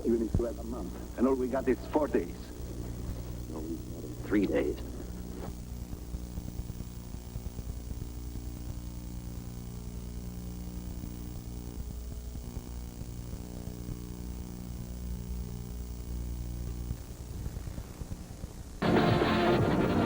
Even if you have a month. And all we got is 4 days. No, 3 days.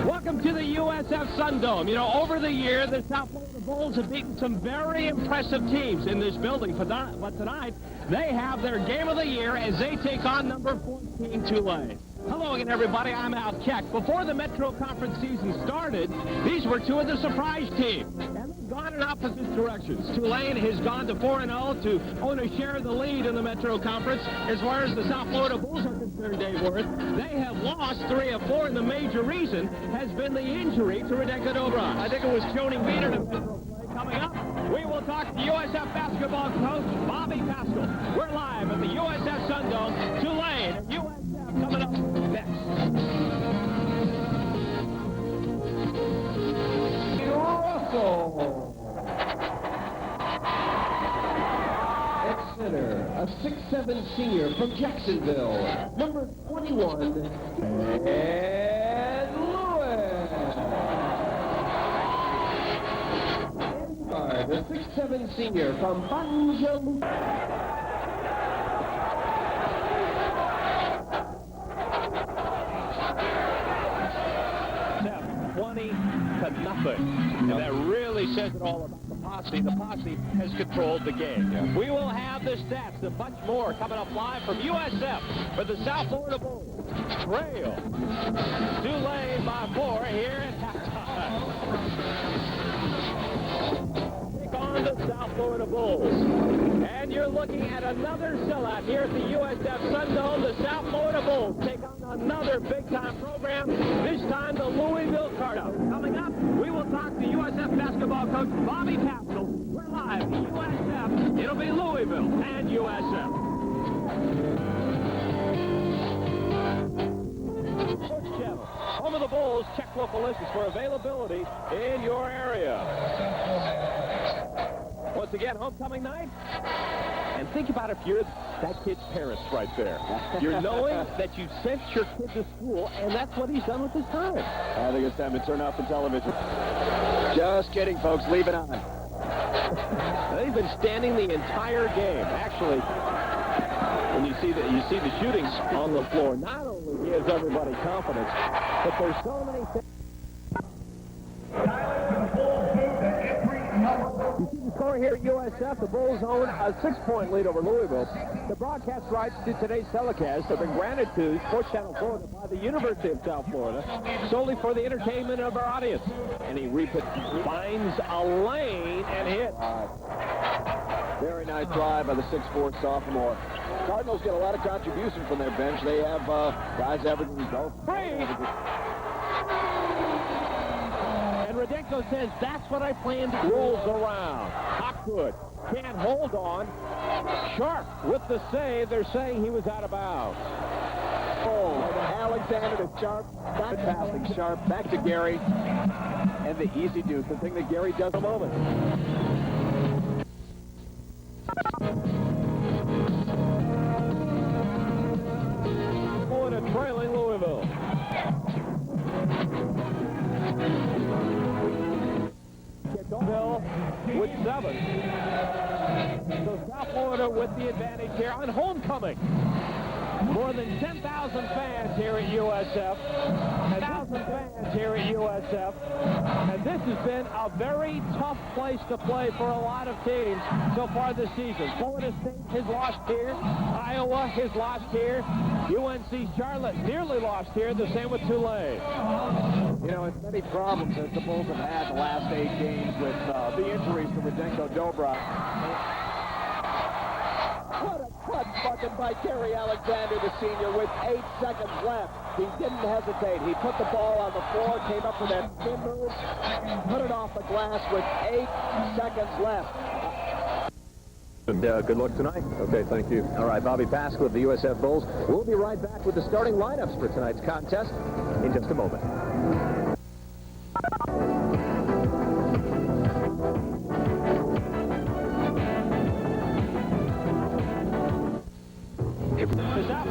Welcome to the USF Sundome. You know, over the year, the South Florida Bulls have beaten some very impressive teams in this building. But tonight, they have their game of the year as they take on number 14, Tulane. Hello again, everybody. I'm Al Keck. Before the Metro Conference season started, these were two of the surprise teams. And they've gone in opposite directions. Tulane has gone to 4-0 to own a share of the lead in the Metro Conference. As far as the South Florida Bulls are concerned, Dave Worth, they have lost 3 of 4, and the major reason has been the injury to Rebecca Dobra. I think it was Joni Beater to Metro play. Coming up, we will talk to USF basketball coach Bobby Pascal. We're live at the USF Sundome. Tulane and USF coming up next. Russell. At center, a 6'7" senior from Jacksonville, number 21, and Lewis. Inside, the 6'7" senior from Banja Luka. 20-0. And that really says it all about the posse. The posse has controlled the game. Yeah. We will have the stats and much more coming up live from USF for the South Florida Bulls. Trail Tulane by 4 here at halftime. Take on the South Florida Bulls. And you're looking at another sellout here at the USF Sundome. The South Florida Bulls take on another big-time program, this time the Louisville Cardinals. Coming up, we will talk to USF basketball coach Bobby Pascal. We're live at USF. It'll be Louisville and USF. Sports Channel, home of the Bulls. Check local listings for availability in your area. Once again, homecoming night. And think about if you're that kid's parents right there. You're knowing that you sent your kid to school, and that's what he's done with his time. I think it's time to turn off the television. Just kidding, folks. Leave it on. They've been standing the entire game. Actually, when you see the shootings on the floor, not only gives everybody confidence, but there's so many things. You see the score here at USF. The Bulls own a 6-point lead over Louisville. The broadcast rights to today's telecast have been granted to Sports Channel Florida by the University of South Florida solely for the entertainment of our audience. And he finds a lane and hits. Very nice drive by the 6'4" sophomore. Cardinals get a lot of contribution from their bench. They have guys averaging both. And Radenko says, that's what I planned. Rolls around. Not good. Can't hold on. Sharp with the save. They're saying he was out of bounds. Oh, Alexander to Sharp. Not passing Sharp. Back to Gary. And the easy deuce. The thing that Gary does in a moment. Going to trailing Louisville. Bill with 7. So South Florida with the advantage here on homecoming. More than 10,000 fans here at USF. 1,000 fans here at USF. And this has been a very tough place to play for a lot of teams so far this season. Florida State has lost here. Iowa has lost here. UNC Charlotte nearly lost here. The same with Tulane. You know, as many problems as the Bulls have had the last 8 games with the injuries to Rebecca Dobra. What a clutch bucket by Gary Alexander, the senior, with 8 seconds left. He didn't hesitate. He put the ball on the floor, came up with that spin move, put it off the glass with 8 seconds left. Good luck tonight. Okay, thank you. All right, Bobby Pascal of the USF Bulls. We'll be right back with the starting lineups for tonight's contest in just a moment. The South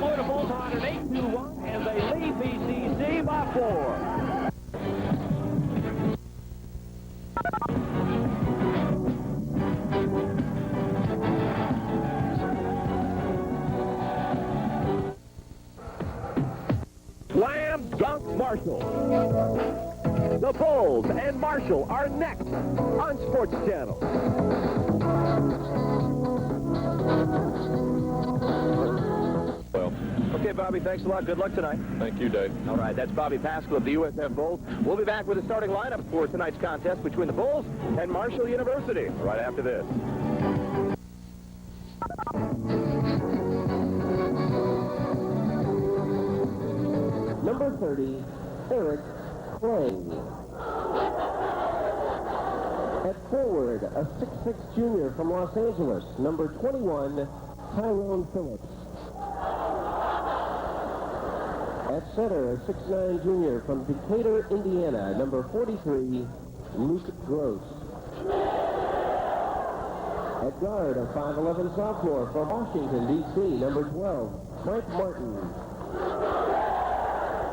Marshall. The Bulls and Marshall are next on Sports Channel. Well, Okay, Bobby, thanks a lot. Good luck tonight. thank you, Dave. All right, that's Bobby Pascal of the USF Bulls. We'll be back with the starting lineup for tonight's contest between the Bulls and Marshall University right after this. Number 30, Eric Clay. At forward, a 6'6 junior from Los Angeles, number 21, Tyrone Phillips. At center, a 6'9 junior from Decatur, Indiana, number 43, Luke Gross. At guard, a 5'11 sophomore from Washington, D.C., number 12, Frank Martin.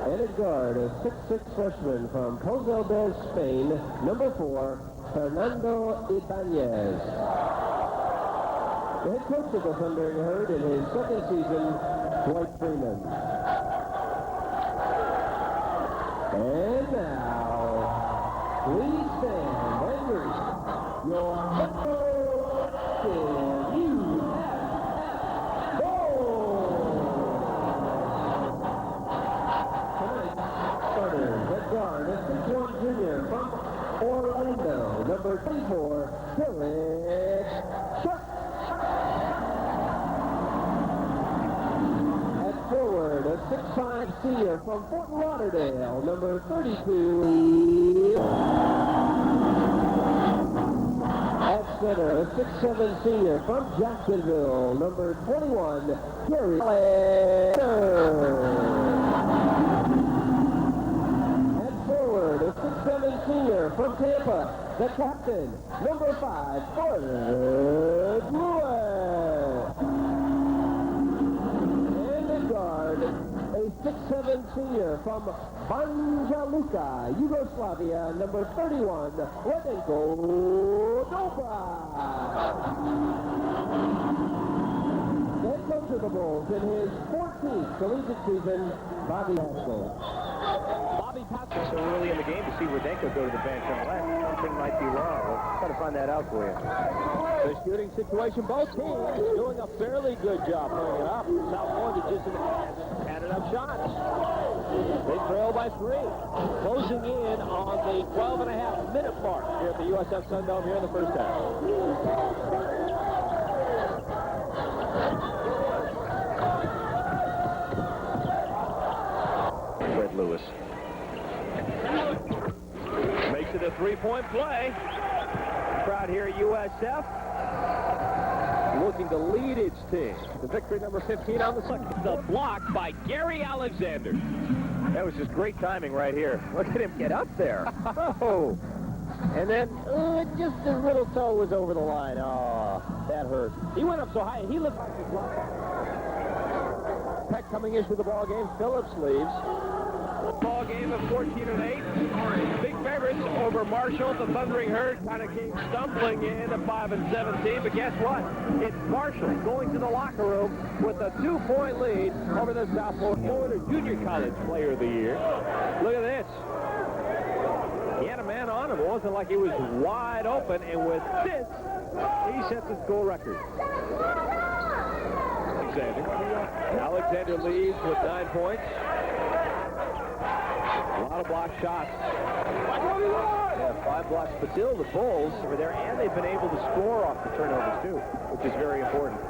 And at guard, a 6'6 freshman from Pozeldes, Spain, number 4, Fernando Ibanez. The head coach of the Thundering Herd in his second season, Dwight Freeman. And now, please stand and greet your junior from Orlando, number 24, Derek Sharp. At forward, a 6'5 senior from Fort Lauderdale, number 32. At center, a 6'7 senior from Jacksonville, number 21, Gary Alexander. A 6'7 senior from Tampa, the captain, number 5, Ford Lewis. And the guard, a 6'7 senior from Banja Luka, Yugoslavia, number 31, Radenko Dobra. Head coach of the Bulls in his 14th collegiate season, Bobby Pascal. Bobby Pascal so early in the game to see Radenko go to the bench unless something might be wrong. We'll try to find that out for you. The shooting situation, both teams doing a fairly good job pulling it up. South Florida just had enough shots. They trail by 3. Closing in on the 12.5-minute mark here at the USF Sundome here in the first half. Fred Lewis. Makes it a 3-point play. Crowd here at USF looking to lead its team. The victory number 15 on the second. The block by Gary Alexander. That was just great timing right here. Look at him get up there. Oh. And then just his little toe was over the line. Oh, that hurt. He went up so high. He looked like a block. Peck coming into the ball game. Phillips leaves. Ball game of 14-8. Big favorites over Marshall. The Thundering Herd kind of came stumbling in at 5-17. But guess what? It's Marshall going to the locker room with a 2-point lead over the South Florida Junior College Player of the Year. Look at this. He had a man on him. It wasn't like he was wide open. And with this, he sets the school record. Alexander leads with 9 points. A lot of block shots. Yeah, 5 blocks, but still the Bulls were there, and they've been able to score off the turnovers too, which is very important.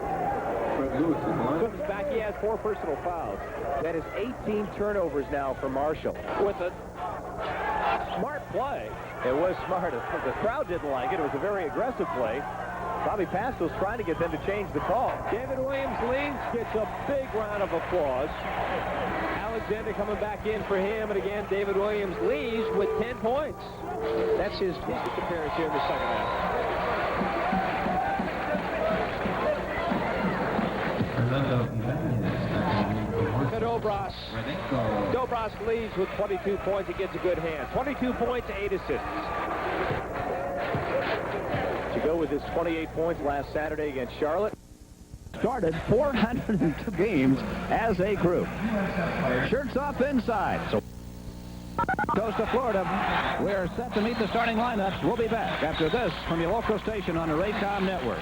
Comes back, he has 4 personal fouls. That is 18 turnovers now for Marshall. With a smart play. It was smart. The crowd didn't like it. It was a very aggressive play. Bobby Pascal's trying to get them to change the call. David Williams leads, gets a big round of applause. Alexander coming back in for him, and again, David Williams leads with 10 points. That's his fifth appearance here in the second half. Dobras. Dobras leads with 22 points. He gets a good hand. 22 points, 8 assists. To go with his 28 points last Saturday against Charlotte. Started 402 games as a group. Shirts off inside. So Goes to Florida. We're set to meet the starting lineups. We'll be back after this from your local station on the Raycom Network.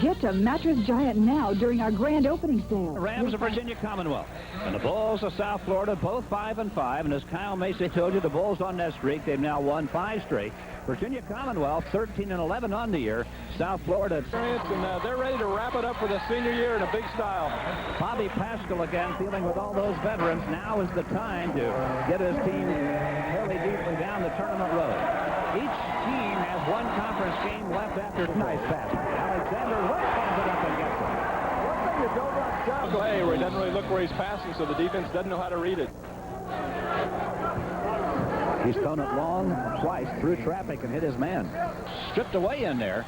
Get to Mattress Giant now during our grand opening sale. The Rams of Virginia Commonwealth and the Bulls of South Florida, both 5-5. And as Kyle Macy told you, the Bulls on that streak, they've now won 5 straight. Virginia Commonwealth 13-11 on the year. South Florida. And they're ready to wrap it up for the senior year in a big style. Bobby Pascal again feeling with all those veterans. Now is the time to get his team fairly deeply down the tournament road. Each team has one conference game left after tonight's pass. Alexander hands it up and gets it. One thing that Dobrok's job play where he doesn't really look where he's passing, so the defense doesn't know how to read it. He's thrown it long twice through traffic and hit his man. Stripped away in there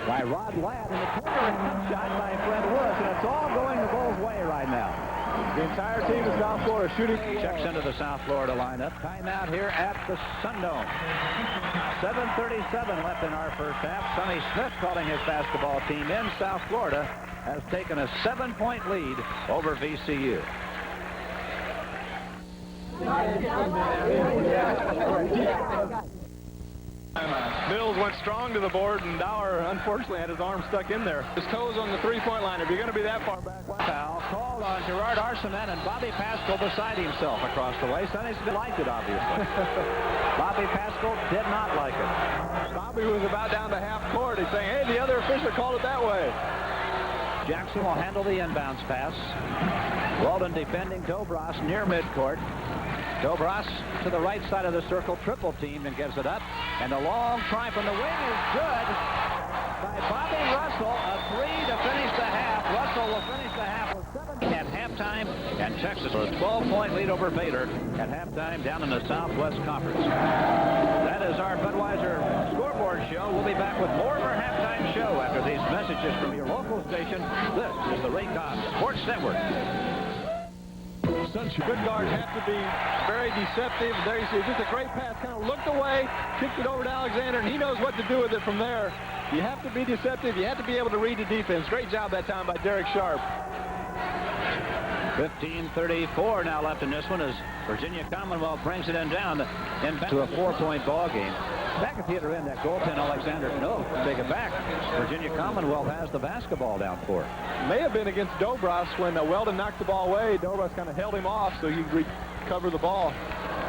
by Rod Ladd in the corner and shot by Fred Woods, and it's all going the Bulls' way right now. The entire team of South Florida shooting. Checks into the South Florida lineup. Timeout here at the Sundome. 7:37 left in our first half. Sonny Smith calling his basketball team in. South Florida has taken a 7-point lead over VCU. Mills went strong to the board, and Dower unfortunately had his arm stuck in there. His toes on the three-point line. If you're going to be that far back. Foul called on Gerard Arseman, and Bobby Pascal beside himself across the way. Sonny Smith liked it, obviously. Bobby Pascal did not like it. Bobby was about down to half court. He's saying, hey, the other official called it that way. Jackson will handle the inbounds pass. Walden defending Dobros near midcourt. Dobros to the right side of the circle, triple teamed and gives it up. And a long try from the wing is good by Bobby Russell. A 3 to finish the half. Russell will finish the half with 17 at halftime. And Texas with a 12-point lead over Baylor at halftime down in the Southwest Conference. That is our Budweiser scoreboard show. We'll be back with more of our halftime show after these messages from your local station. This is the Raycom Sports Network. Good guards have to be very deceptive. There you see, just a great pass. Kind of looked away, kicked it over to Alexander, and he knows what to do with it from there. You have to be deceptive. You have to be able to read the defense. Great job that time by Derek Sharp. 15:34 now left in this one as Virginia Commonwealth brings it in down to a 4-point ball game. Back at the other end, that goaltend Alexander, no, take it back. Virginia Commonwealth has the basketball down for it. May have been against Dobros when Weldon knocked the ball away. Dobros kind of held him off so he could recover the ball.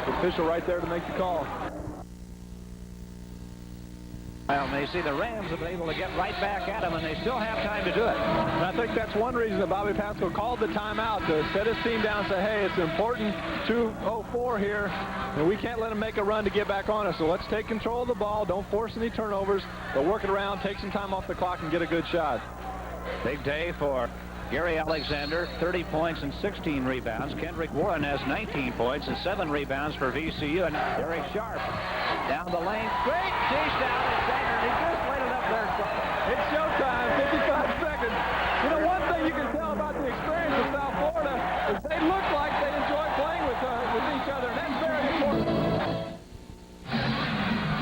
The official right there to make the call. Well, Macy, the Rams have been able to get right back at him, and they still have time to do it. And I think that's one reason that Bobby Pascal called the timeout, to set his team down and say, hey, it's important 2:04 here, and we can't let them make a run to get back on us. So let's take control of the ball. Don't force any turnovers. They'll work it around, take some time off the clock, and get a good shot. Big day for Gary Alexander, 30 points and 16 rebounds. Kendrick Warren has 19 points and 7 rebounds for VCU. And Derek Sharp down the lane. Great dish to Alexander. He just laid it up there. It's showtime, 55 seconds. You know, one thing you can tell about the experience of South Florida is they look like they enjoy playing with each other, and that's very important.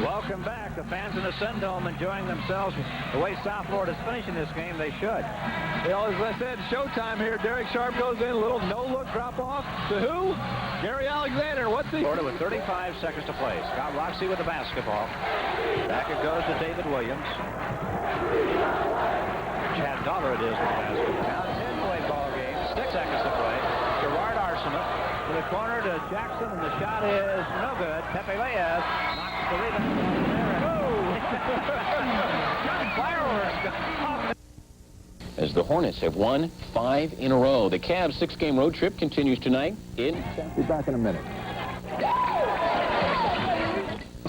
Welcome back. The fans in the Sundome enjoying themselves the way South Florida's finishing this game. They should. Well, as I said, showtime here. Derek Sharp goes in, a little no-look drop-off to who? Gary Alexander. What's he? Florida with 35 seconds to play. Scott Roxy with the basketball. Back it goes to David Williams. Chad Dollar it is with the basketball. Now 10-point ball game. 6 seconds to play. Gerard Arsenault to the corner to Jackson, and the shot is no good. Pepe Reyes knocks the rebound there. Fireworks. As the Hornets have won 5 in a row. The Cavs' 6-game road trip continues tonight in... Be back in a minute.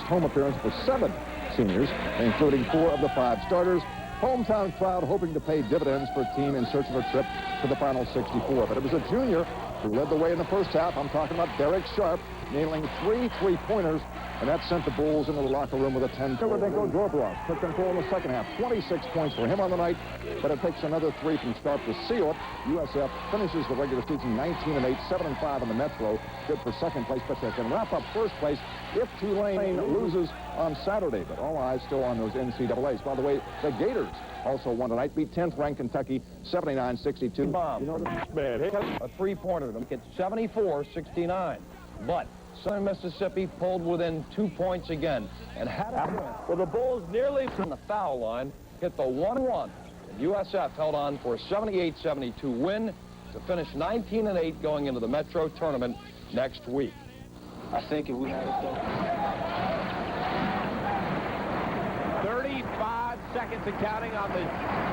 Home appearance for 7 seniors, including 4 of the 5 starters. Hometown crowd hoping to pay dividends for a team in search of a trip to the Final 64. But it was a junior who led the way in the first half. I'm talking about Derek Sharp, nailing 3 3-pointers, and that sent the Bulls into the locker room with a 10. Federico Dobrov took control in the second half. 26 points for him on the night, but it takes another 3 from Sharp to seal it. USF finishes the regular season 19-8, 7-5 in the Metro. Good for second place, but they can wrap up first place if Tulane loses on Saturday. But all eyes still on those NCAAs. By the way, the Gators also won tonight, beat 10th-ranked Kentucky 79-62. Bomb. You know, man, a 3-pointer. It's 74-69. But Southern Mississippi pulled within 2 points again. And had it Well, the Bulls nearly from the foul line, hit the 1-1. And USF held on for a 78-72 win to finish 19-8 going into the Metro tournament next week. I think if we had it 35 seconds and counting on the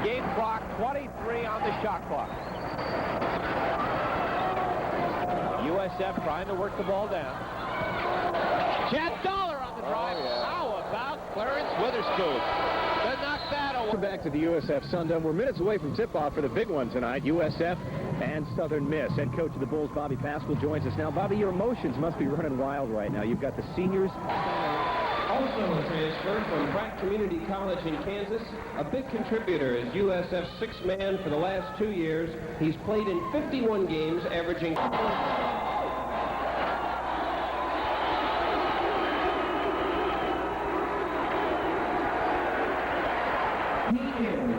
game clock, 23 on the shot clock. USF trying to work the ball down. Chad Dollar on the drive. How about Clarence Witherspoon? To knock that away. Back to the USF Sundome. We're minutes away from tip-off for the big one tonight, USF and Southern Miss. Head coach of the Bulls, Bobby Pascal, joins us now. Bobby, your emotions must be running wild right now. You've got the seniors. Also a transfer from Pratt Community College in Kansas. A big contributor is USF's sixth man for the last 2 years. He's played in 51 games, averaging... He is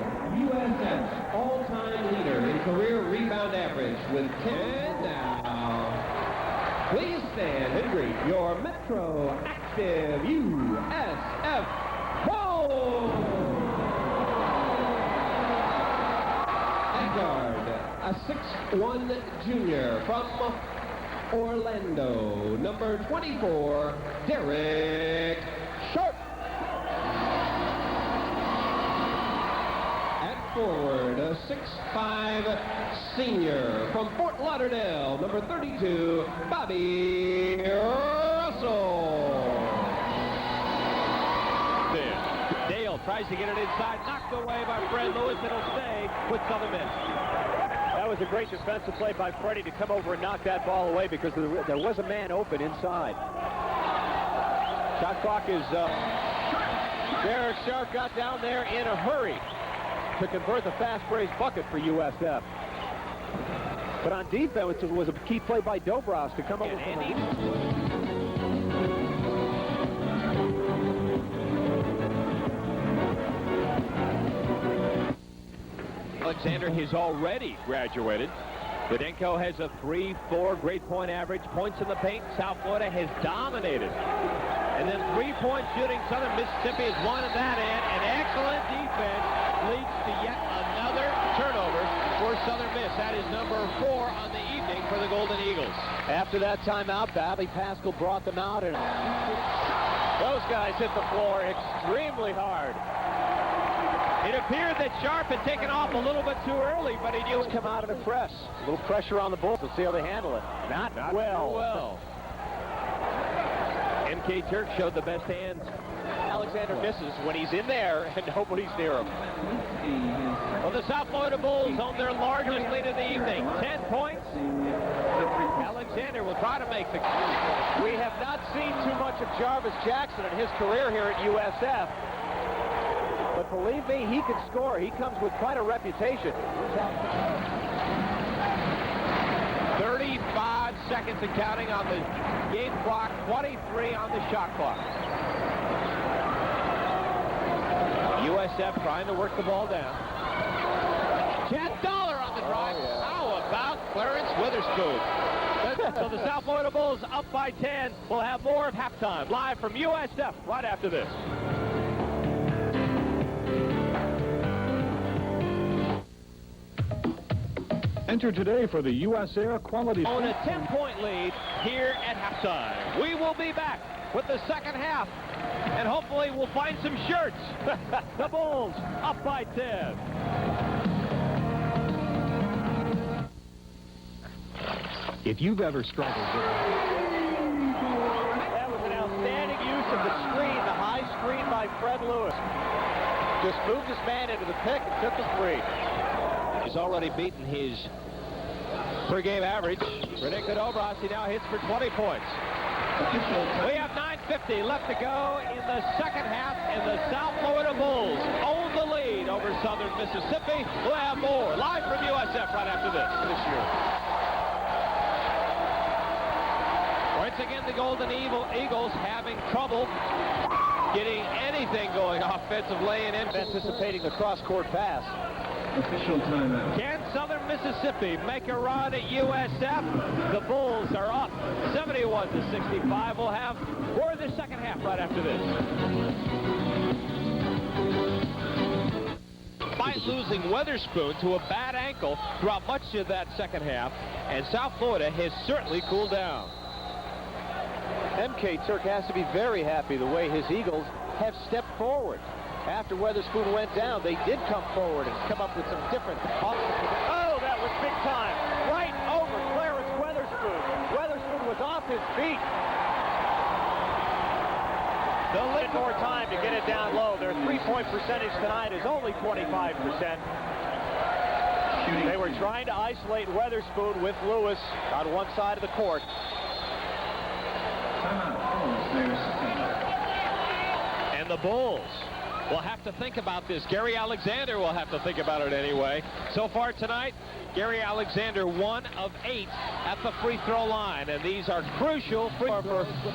USF's all-time leader in career rebound average with 10 now. Please stand and greet your Metro Active USF Bulls! At guard, a 6'1" junior from Orlando, number 24, Derek Sharp. Forward, a 6'5" senior from Fort Lauderdale, number 32, Bobby Russell. Dale tries to get it inside, knocked away by Fred Lewis. It'll stay with Southern Miss. That was a great defensive play by Freddie to come over and knock that ball away because there was a man open inside. Shot clock is up. Derek Sharp got down there in a hurry to convert the fast break bucket for USF. But on defense, it was a key play by Dobros to come over from Alexander has already graduated. Budenko has a 3-4 grade point average. Points in the paint. South Florida has dominated. And then three-point shooting. Southern Mississippi has won at that end. An excellent defense leads to yet another turnover for Southern Miss. That is number 4 on the evening for the Golden Eagles. After that timeout, Bobby Pascal brought them out, and those guys hit the floor extremely hard. It appeared that Sharp had taken off a little bit too early, but he knew it come out of the press. A little pressure on the Bulls. Let's see how they handle it. Not well. MK Turk showed the best hands. Alexander misses when he's in there and nobody's near him. Well, the South Florida Bulls own their largest lead of the evening. 10 points. Alexander will try to make the... We have not seen too much of Jarvis Jackson in his career here at USF. But believe me, he can score. He comes with quite a reputation. 35 seconds and counting on the game clock, 23 on the shot clock. USF trying to work the ball down. Chad Dollar on the drive. How about Clarence Witherspoon? So the South Florida Bulls up by 10. We'll have more at halftime. Live from USF right after this. Enter today for the U.S. Air Quality... On a 10-point lead here at halftime. We will be back with the second half, and hopefully we'll find some shirts. The Bulls up by 10. If you've ever struggled with... That was an outstanding use of the screen, the high screen by Fred Lewis. Just moved his man into the pick and took the three. He's already beaten his per-game average. Rene Dobros, he now hits for 20 points. We have 9:50 left to go in the second half, and the South Florida Bulls own the lead over Southern Mississippi. We'll have more live from USF right after this year. Once again, the Golden Eagles having trouble getting anything going offensively and anticipating the cross-court pass. Official timeout. Can Southern Mississippi make a run at USF? The Bulls are up 71-65. We'll have more of the second half right after this. Despite losing Weatherspoon to a bad ankle throughout much of that second half, and South Florida has certainly cooled down. M.K. Turk has to be very happy the way his Eagles have stepped forward. After Weatherspoon went down, they did come forward and come up with some different... Oh, that was big time. Right over Clarence Weatherspoon. Weatherspoon was off his feet. They'll need more time to get it down low. Their three-point percentage tonight is only 25%. They were trying to isolate Weatherspoon with Lewis on one side of the court. And the Bulls will have to think about this. Gary Alexander will have to think about it anyway. So far tonight, Gary Alexander 1 of 8 at the free throw line, and these are crucial for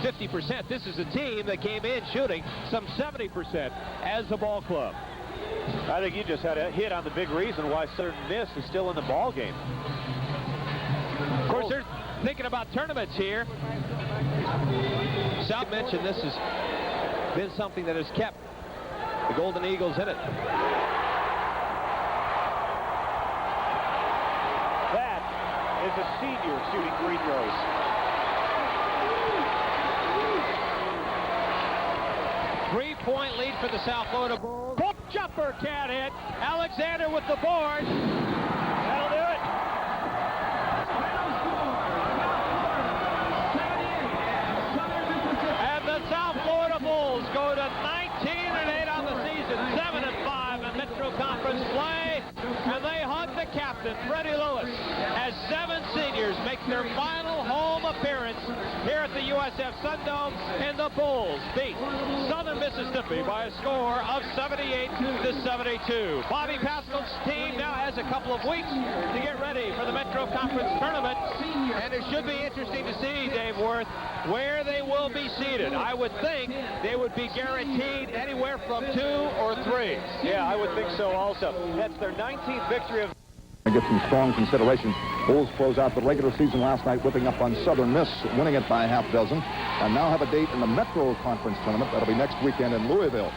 50%. This is a team that came in shooting some 70% as a ball club. I think you just had a hit on the big reason why Southern Miss is still in the ball game. Of course, they're thinking about tournaments here. South mentioned this has been something that has kept the Golden Eagles in it. That is a senior shooting free throws. Three-point lead for the South Florida Bulls. Jumper can't hit. Alexander with the board. That'll do it. And the South Florida Bulls go to 19-8 on the season, 7-5 in Metro Conference play, and they hug the captain, Freddie Lewis, as 7 seniors make their final home appearance here at the USF Sundome, and the Bulls beat Southern Mississippi by a score of 78-72. Bobby Pascal's team now has a couple of weeks to get ready for the Metro Conference tournament, and it should be interesting to see, Dave Worth, where they will be seated. I would think they would be guaranteed anywhere from 2 or 3. Yeah, I would think so also. That's their 19th victory of... Get some strong consideration. Bulls close out the regular season last night, whipping up on Southern Miss, winning it by half dozen, and now have a date in the Metro Conference tournament. That'll be next weekend in Louisville.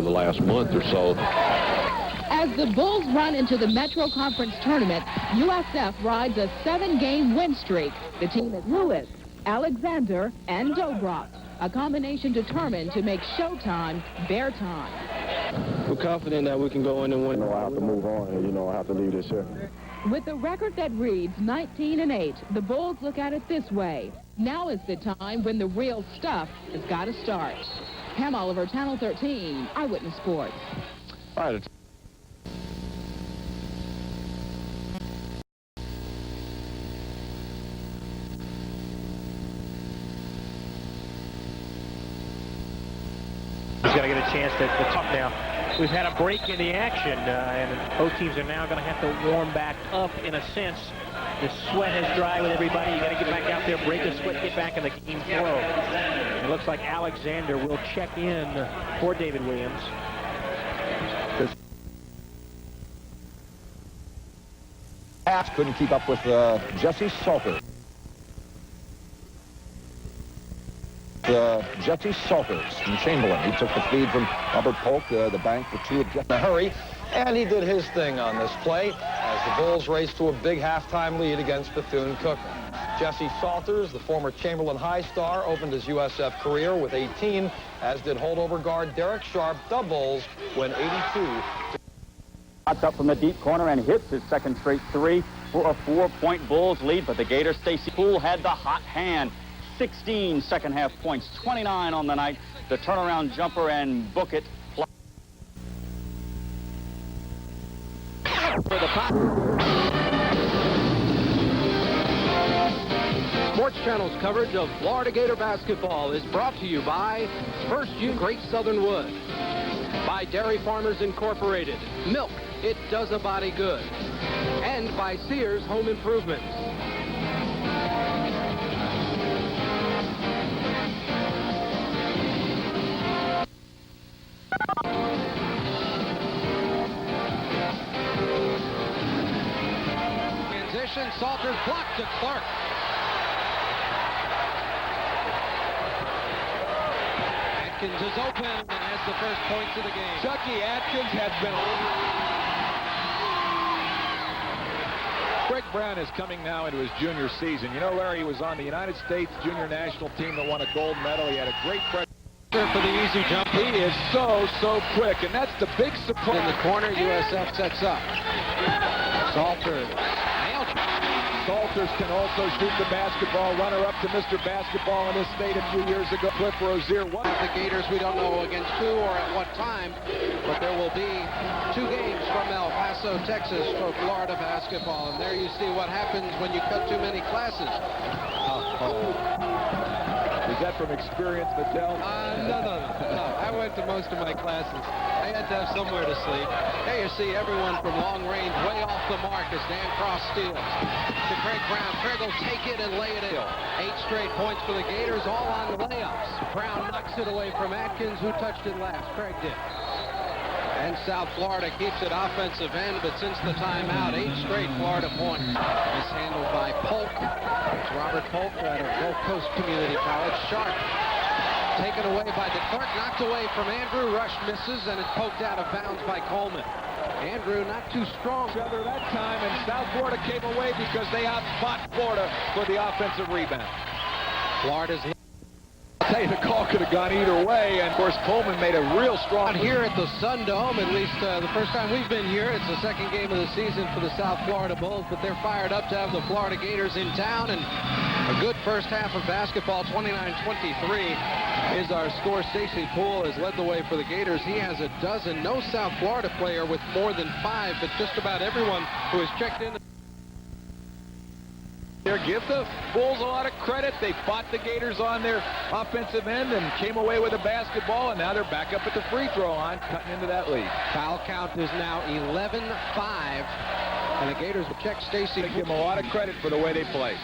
the last month or so. As the Bulls run into the Metro Conference Tournament, USF rides a 7-game win streak. The team is Lewis, Alexander, and Dobroff, a combination determined to make Showtime their time. We're confident that we can go in and win. I have to move on, and I have to leave this here. With a record that reads 19-8, the Bulls look at it this way. Now is the time when the real stuff has got to start. Pam Oliver, Channel 13, Eyewitness Sports. All right. He's got to get a chance to talk now. We've had a break in the action, and both teams are now going to have to warm back up in a sense. The sweat has dried with everybody. You got to get back out there, break the sweat, get back in the game flow. It looks like Alexander will check in for David Williams. Couldn't keep up with Jesse Salter. Jesse Salters from Chamberlain. He took the feed from Robert Polk, the bank for two of Jeff in a hurry. And he did his thing on this play as the Bulls raced to a big halftime lead against Bethune-Cookman. Jesse Salters, the former Chamberlain High star, opened his USF career with 18, as did holdover guard Derek Sharp. The Bulls win 82. Pops up from the deep corner and hits his second straight three for a 4-point Bulls lead, but the Gator Stacy Poole had the hot hand. 16 second half points, 29 on the night. The turnaround jumper and book it. For the pop. Sports Channel's coverage of Florida Gator basketball is brought to you by First U Great Southern Wood, by Dairy Farmers Incorporated, milk, it does a body good, and by Sears Home Improvements. Transition, Salters blocked to Clark. Atkins is open and has the first points of the game. Chucky Atkins has been Greg Brown is coming now into his junior season. You know, Larry, he was on the United States junior national team that won a gold medal. He had a great for the easy jump. He is so quick, and that's the big surprise. In the corner, USF sets up. Salters. Salters can also shoot the basketball. Runner-up to Mr. Basketball in this state a few years ago. Cliff Rozier. The Gators, we don't know against who or at what time, but there will be 2 games from El Paso, Texas for Florida basketball. And there you see what happens when you cut too many classes. Is that from experience, Mattel? No. I went to most of my classes. I had to have somewhere to sleep. There you see everyone from long range way off the mark as Dan Cross steals. To Craig Brown. Craig will take it and lay it in. 8 straight points for the Gators, all on layups. Brown knocks it away from Atkins. Who touched it last? Craig did. And South Florida keeps it offensive end, but since the timeout, 8 straight Florida points. Mishandled by Polk. It's Robert Polk out of Gulf Coast Community College. Sharp. Taken away by DeClerk, knocked away from Andrew. Rush misses, and it's poked out of bounds by Coleman. Andrew not too strong. Other that time, and South Florida came away because they outfought Florida for the offensive rebound. Florida's... I'll tell you, the call could have gone either way, and of course Coleman made a real strong... Here at the Sun Dome, at least the first time we've been here. It's the second game of the season for the South Florida Bulls, but they're fired up to have the Florida Gators in town, and a good first half of basketball. 29-23 is our score. Stacy Poole has led the way for the Gators. He has a dozen. No South Florida player with more than 5, but just about everyone who has checked in. Give the Bulls a lot of credit. They fought the Gators on their offensive end and came away with a basketball, and now they're back up at the free throw line, cutting into that lead. Foul count is now 11-5, and the Gators will check Stacy. They give them a lot of credit for the way they play.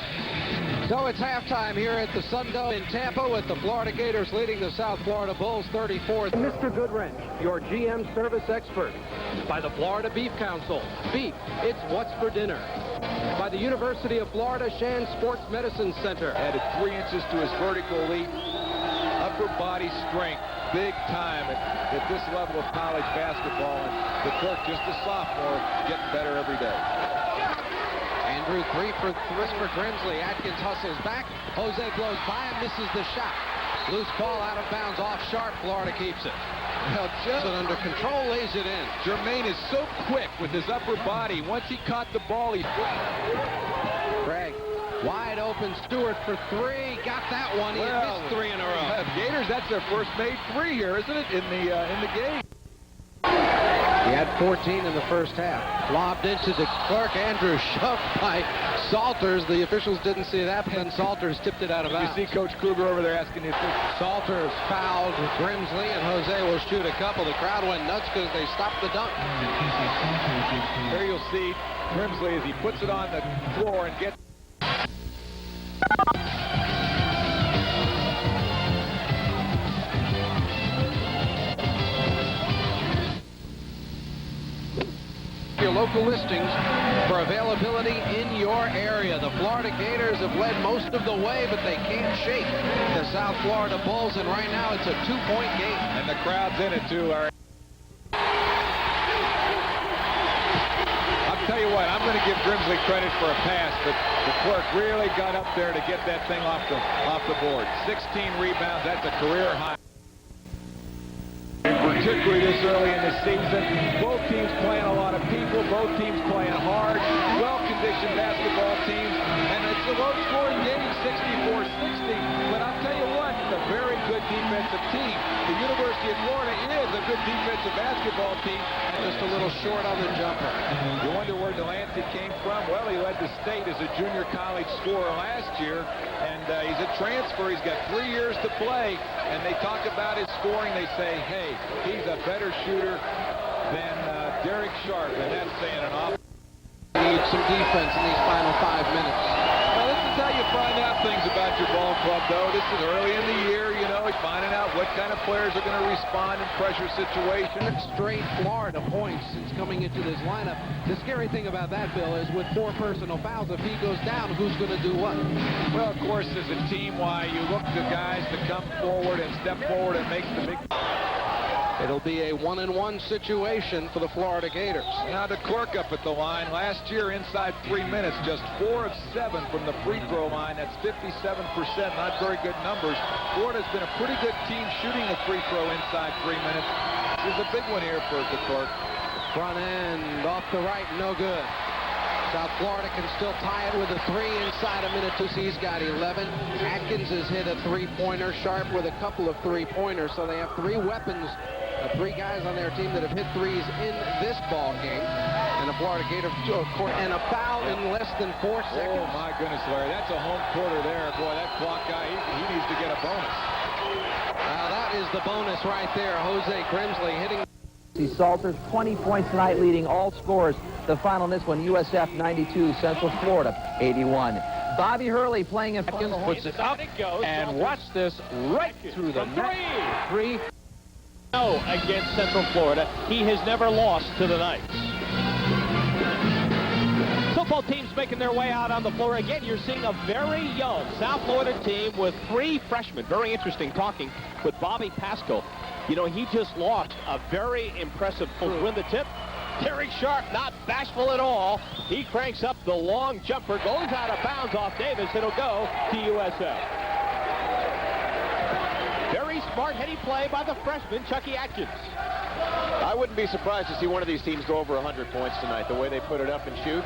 So it's halftime here at the Sun Dome in Tampa with the Florida Gators leading the South Florida Bulls 34. Mr. Goodwrench, your GM service expert. By the Florida Beef Council. Beef, it's what's for dinner. By the University of Florida Shan Sports Medicine Center. Added 3 inches to his vertical leap. Upper body strength. big time at this level of college basketball, and the Kirk, just a sophomore, getting better every day. Andrew, 3 for Grimsley. Atkins hustles back. Jose blows by and misses the shot. Loose ball out of bounds, off Sharp. Florida keeps it. Now just under control, lays it in. Jermaine is so quick with his upper body. Once he caught the ball, he... Greg, wide open. Stewart for 3. Got that one. He missed 3 in a row. Gators, that's their first made 3 here, isn't it? In the game. He had 14 in the first half. Lobbed into the Clark. Andrews shoved by Salters. The officials didn't see that, but then Salters tipped it out of bounds. You see Coach Kruger over there asking you. Salters fouled Grimsley, and Jose will shoot a couple. The crowd went nuts because they stopped the dunk. There you'll see Grimsley as he puts it on the floor and gets... Your local listings for availability in your area. The Florida Gators have led most of the way, but they can't shake the South Florida Bulls, and right now it's a 2-point game. And the crowd's in it too, Larry. I'll tell you what, I'm going to give Grimsley credit for a pass, but the Clerk really got up there to get that thing off the board. 16 rebounds, that's a career high. Particularly this early in the season. Both teams playing a lot of people, both teams playing hard, well-conditioned basketball teams, and it's a low-scoring game, 64-60. But I'll tell you what, it's a very good defensive team. The University of Florida is a good defensive basketball team, and just a little short on the jumper. You wonder where Delancey came from? Well, he led the state as a junior college scorer last year, and he's a transfer. He's got 3 years to play, and they talk about his scoring. They say, hey, he's a better shooter than Derek Sharp, and that's saying an awful. Need some defense in these final 5 minutes. Well, this is how you find out things about your ball club, though. This is early in the year, you know, finding out what kind of players are going to respond in pressure situations. Straight Florida points since coming into this lineup. The scary thing about that, Bill, is with 4 personal fouls, if he goes down, who's going to do what? Well, of course, as a team, why you look to guys to come forward and step forward and make the big... It'll be a 1-and-1 situation for the Florida Gators. Now the Clerk up at the line. Last year, inside 3 minutes, just 4 of 7 from the free throw line. That's 57%. Not very good numbers. Florida's been a pretty good team shooting the free throw inside 3 minutes. This is a big one here for the Clerk. Front end off the right, no good. South Florida can still tie it with a 3 inside a minute. He's got 11. Atkins has hit a 3-pointer. Sharp with a couple of 3-pointers. So they have 3 weapons, 3 guys on their team that have hit 3s in this ball game. And the Florida Gators and a foul in less than 4 seconds. Oh my goodness, Larry, that's a home quarter there. Boy, that clock guy, he needs to get a bonus. Now that is the bonus right there. Jose Grimsley hitting. Salters, 20 points tonight, leading all scorers. The final in this one, USF 92, Central Florida 81. Bobby Hurley playing in front of the puts it up, and watch this right through the net. 3. No, against Central Florida. He has never lost to the Knights. Football teams making their way out on the floor. Again, you're seeing a very young South Florida team with 3 freshmen. Very interesting talking with Bobby Pascal. You know, he just lost a very impressive win the tip. Derek Sharp, not bashful at all. He cranks up the long jumper, goes out of bounds off Davis. It'll go to USF. Very smart, heady play by the freshman, Chucky Atkins. I wouldn't be surprised to see one of these teams go over 100 points tonight, the way they put it up and shoot.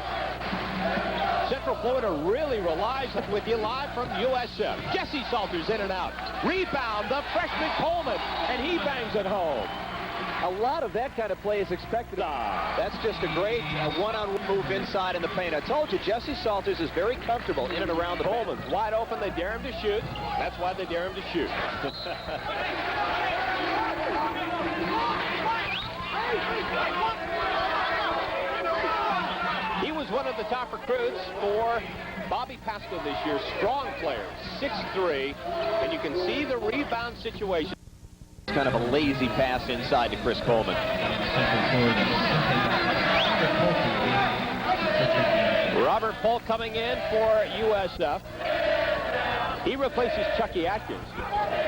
Central Florida really relies with you live from USF. Jesse Salters in and out. Rebound, the freshman Coleman, and he bangs it home. A lot of that kind of play is expected. That's just a great one-on-one move inside in the paint. I told you, Jesse Salters is very comfortable in and around the Coleman's wide open. They dare him to shoot. That's why they dare him to shoot. He was one of the top recruits for Bobby Pascal this year. Strong player, 6'3", and you can see the rebound situation. Kind of a lazy pass inside to Chris Coleman. Robert Polk coming in for USF. He replaces Chucky Atkins.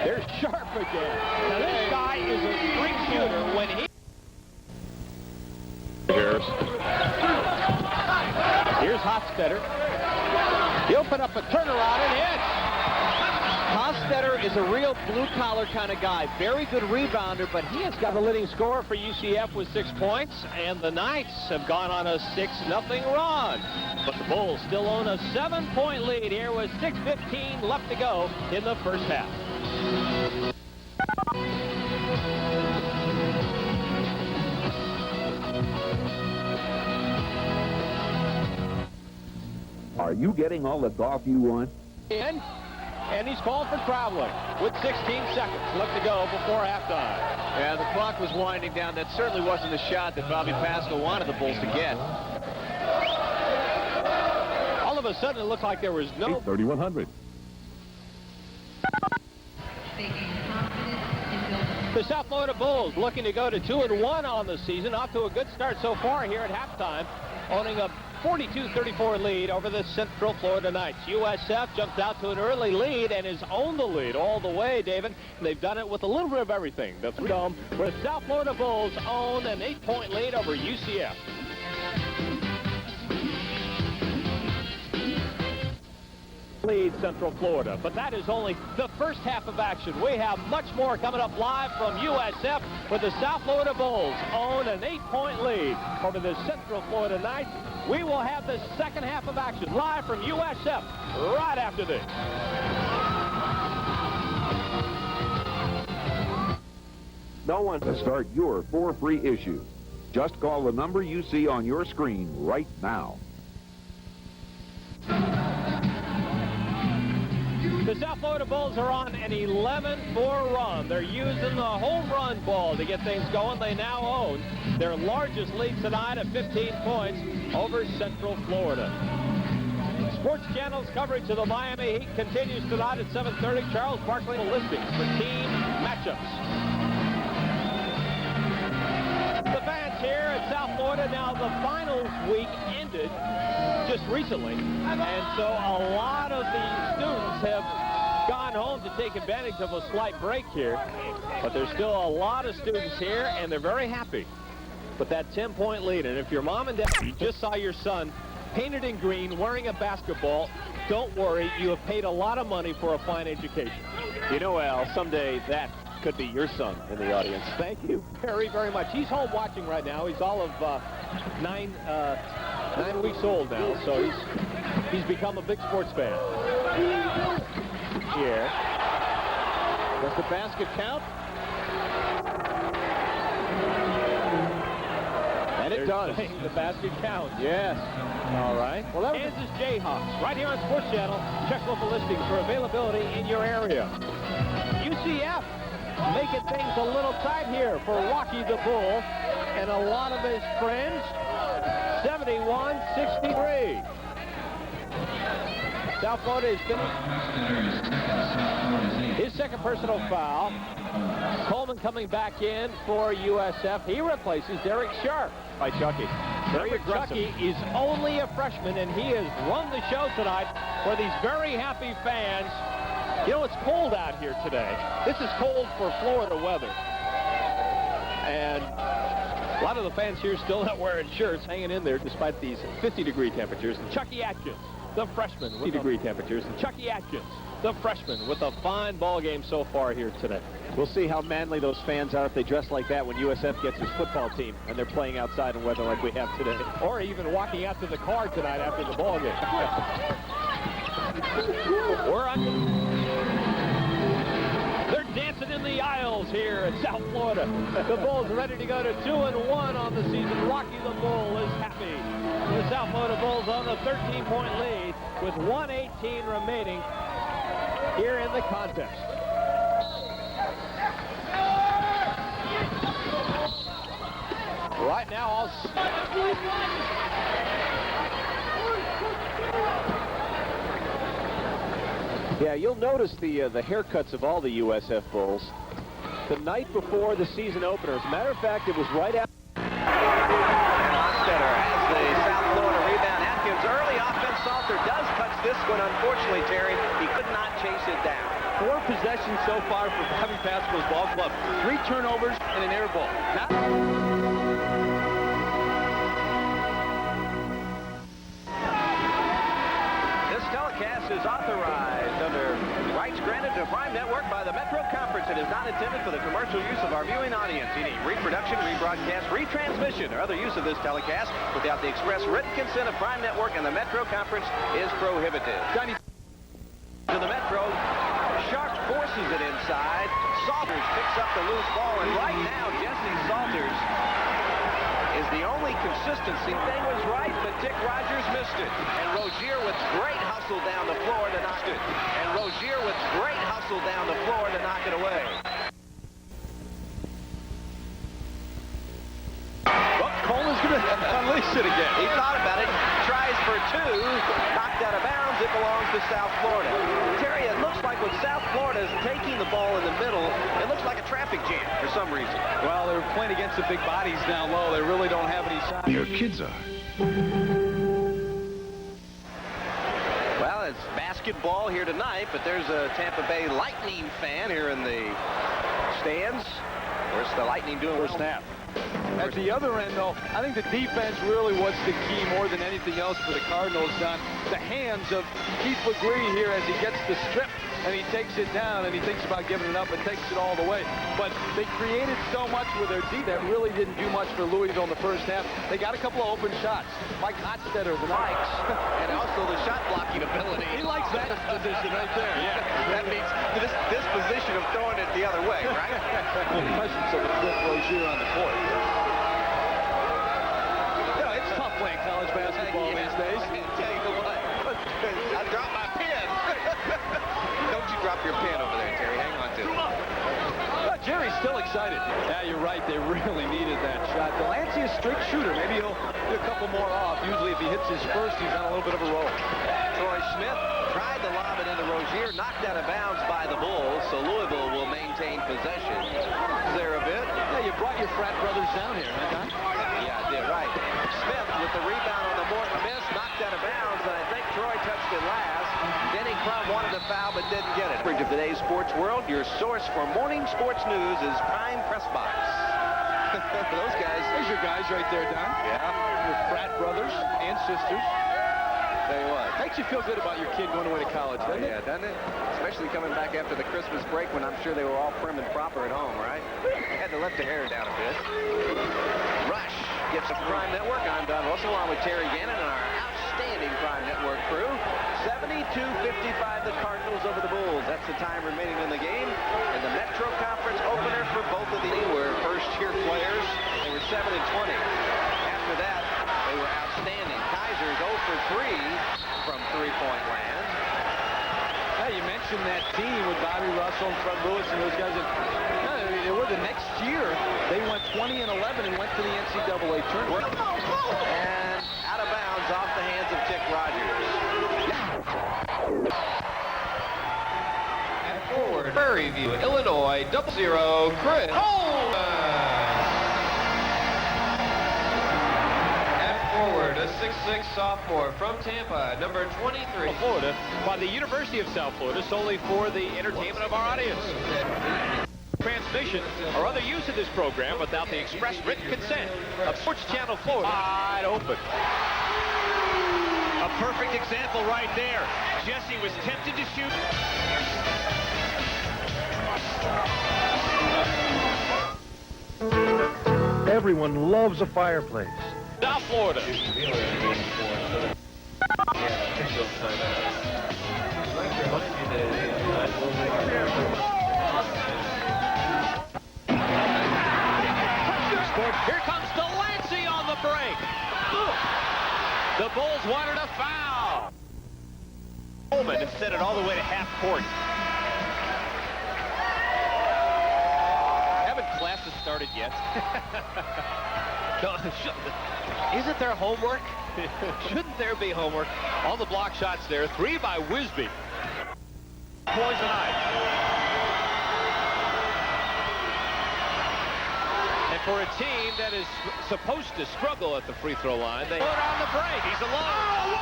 They're sharp again. Now, this guy is a great shooter when he... Here's Hofstetter. He'll put up a turnaround and hits. Hofstetter is a real blue-collar kind of guy. Very good rebounder, but he has got The leading scorer for UCF with 6 points, and the Knights have gone on a 6-0 run. But the Bulls still own a 7-point lead here with 6:15 left to go in the first half. Are you getting all the golf you want? And he's called for traveling with 16 seconds left to go before halftime. Yeah, the clock was winding down. That certainly wasn't the shot that Bobby Pascal wanted the Bulls to get. All of a sudden, it looked like there was no... 3,100. The South Florida Bulls looking to go to 2-1 on the season. Off to a good start so far here at halftime, owning a 42-34 lead over the Central Florida Knights. USF jumps out to an early lead and has owned the lead all the way, David. And they've done it with a little bit of everything. The Dome, where the South Florida Bulls own an 8-point lead over UCF. Lead Central Florida, but that is only the first half of action. We have much more coming up live from USF, where the South Florida Bulls own an 8-point lead over the Central Florida Knights. We will have the second half of action live from USF right after this. No one to start your 4 free issues. Just call the number you see on your screen right now. The South Florida Bulls are on an 11-4 run. They're using the home run ball to get things going. They now own their largest lead tonight at 15 points over Central Florida. Sports Channel's coverage of the Miami Heat continues tonight at 7:30. Charles Barkley listings for team matchups. The fans here at South Florida, now the finals week ended just recently, and so a lot of the students have gone home to take advantage of a slight break here, but there's still a lot of students here, and they're very happy with that 10-point lead. And if your mom and dad just saw your son painted in green wearing a basketball, don't worry, you have paid a lot of money for a fine education. You know, Al, someday that could be your son in the audience. Thank you very, very much. He's home watching right now. He's all of 9 weeks old now, so he's become a big sports fan. Here. Does the basket count? And it does. The basket counts. Yes. All right. Well, that was Kansas Jayhawks right here on Sports Channel. Check local listings for availability in your area. UCF making things a little tight here for Rocky the Bull and a lot of his friends. 71-63. South Florida is finished. His second personal foul. Coleman coming back in for USF. He replaces Derek Sharp by Chucky. Very aggressive. Chucky is only a freshman, and he has run the show tonight for these very happy fans. You know, it's cold out here today. This is cold for Florida weather. And a lot of the fans here still not wearing shirts, hanging in there despite these 50-degree temperatures. And Chucky Atkins, the freshman, with 50-degree temperatures. And Chucky Atkins, the freshman, with a fine ball game so far here today. We'll see how manly those fans are if they dress like that when USF gets his football team and they're playing outside in weather like we have today. Or even walking out to the car tonight after the ball game. We're on. They're dancing in the aisles here at South Florida. The Bulls are ready to go to 2-1 on the season. Rocky the Bull is happy. The South Florida Bulls on a 13-point lead with 1:18 remaining here in the contest. Right now, Yeah, you'll notice the haircuts of all the USF Bulls. The night before the season opener, as a matter of fact, it was right after. Hofstetter has the South Florida rebound. Atkins, early offense. Salter does touch this one. Unfortunately, Terry, he could not chase it down. 4 possessions so far for Bobby Pascal's ball club. 3 turnovers and an air ball. This telecast is authorized under rights granted to Prime Network by the Metro Conference. It is not intended for the commercial use of our viewing audience. Any reproduction, rebroadcast, retransmission, or other use of this telecast without the express written consent of Prime Network and the Metro Conference is prohibited. To the Metro, Sharp forces it inside. Salters picks up the loose ball, and right now, Jesse Salters is the only consistency. Thing was right, but Dick Rogers missed it. And Rozier with great hustle down the floor to knock it. And Rozier with great hustle down the floor to knock it away. Well, Coleman's going to unleash it again. He thought about it. Tries for 2. Knocked out of bounds. It belongs to South Florida. Terry, it looks like when South Florida is taking the ball in the middle, it looks like a traffic jam for some reason. Well, they're playing against the big bodies down low. They really don't have any size. Your kids are. Well, it's basketball here tonight, but there's a Tampa Bay Lightning fan here in the stands. Where's the Lightning doing? First snap. At the other end, though, I think the defense really was the key more than anything else for the Cardinals, Don. The hands of Keith LeGree here as he gets the strip, and he takes it down, and he thinks about giving it up and takes it all the way. But they created so much with their D that really didn't do much for Louisville in the first half. They got a couple of open shots. Mike Hotstetter, the likes, and also the shot blocking ability. He likes that position right there. Yeah, that means this position of throwing it the other way, right? The presence of Cliff Rozier on the court. You know, it's tough playing college basketball these days. I tell you what, I dropped my pen. Don't you drop your pen over there, Terry. Hang on to it. Jerry's still excited. Yeah, you're right. They really needed that shot. Delancey is a straight shooter. Maybe he'll do a couple more off. Usually if he hits his first, he's on a little bit of a roll. Troy Smith tried to lob it into Rozier, knocked out of bounds by the Bulls, so Louisville will maintain possession. Is there a bit? Yeah, you brought your frat brothers down here, huh, Don? Yeah, I did, right. Smith with the rebound on the Morton miss, knocked out of bounds, and I think Troy touched it last. Denny Crum wanted to foul, but didn't get it. Of today's sports world, your source for morning sports news is Prime Press Box. Those guys. There's your guys right there, Don. Yeah. Your frat brothers and sisters. Tell you what. Makes you feel good about your kid going away to college, doesn't it? Yeah, doesn't it? Especially coming back after the Christmas break when I'm sure they were all prim and proper at home, right? Had to let the hair down a bit. Rush gets a Prime Network. I'm Don Russell along with Terry Gannon and our outstanding Prime Network crew. 72-55 the Cardinals over the Bulls. That's the time remaining in the game. And the Metro Conference opener for both of these were first-year players. They were 7-20. After that, they were outstanding. Kaiser's 0 for 3 from three-point land. Yeah, you mentioned that team with Bobby Russell and Fred Lewis and those guys. They were the next year. They went 20-11 and went to the NCAA tournament. And out of bounds off the hands of Dick Rogers. And forward, Prairie View, Illinois, 0-0, Chris Coleman. Forward, a 6'6" sophomore from Tampa, number 23. Florida, by the University of South Florida, solely for the entertainment of our audience. Transmission or other use of this program without the express written consent of Sports Channel Florida. Wide open. A perfect example right there. Jesse was tempted to shoot. Everyone loves a fireplace. South Florida. Here comes Delancey on the break. The Bulls wanted a foul. Coleman and sent it all the way to half court. Haven't classes started yet? Isn't there homework? Shouldn't there be homework? All the block shots there. 3 by Wisby. Poison eye. And for a team that is supposed to struggle at the free throw line, they put on the break. He's alone.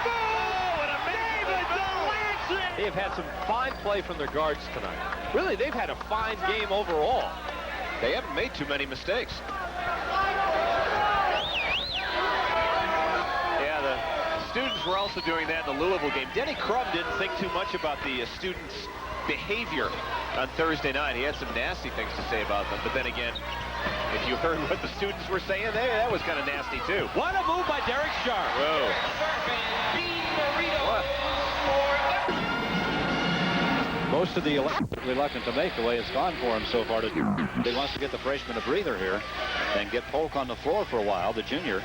Oh, and a David Delancey! They have had some fine play from their guards tonight. Really, they've had a fine game overall. They haven't made too many mistakes. Yeah, the students were also doing that in the Louisville game. Denny Crum didn't think too much about the students' behavior on Thursday night. He had some nasty things to say about them, but then again, if you heard what the students were saying, that was kind of nasty too. What a move by Derek Sharp. Whoa. Most of the reluctant to make the way it's gone for him so far. He wants to get the freshman a breather here and get Polk on the floor for a while, the junior.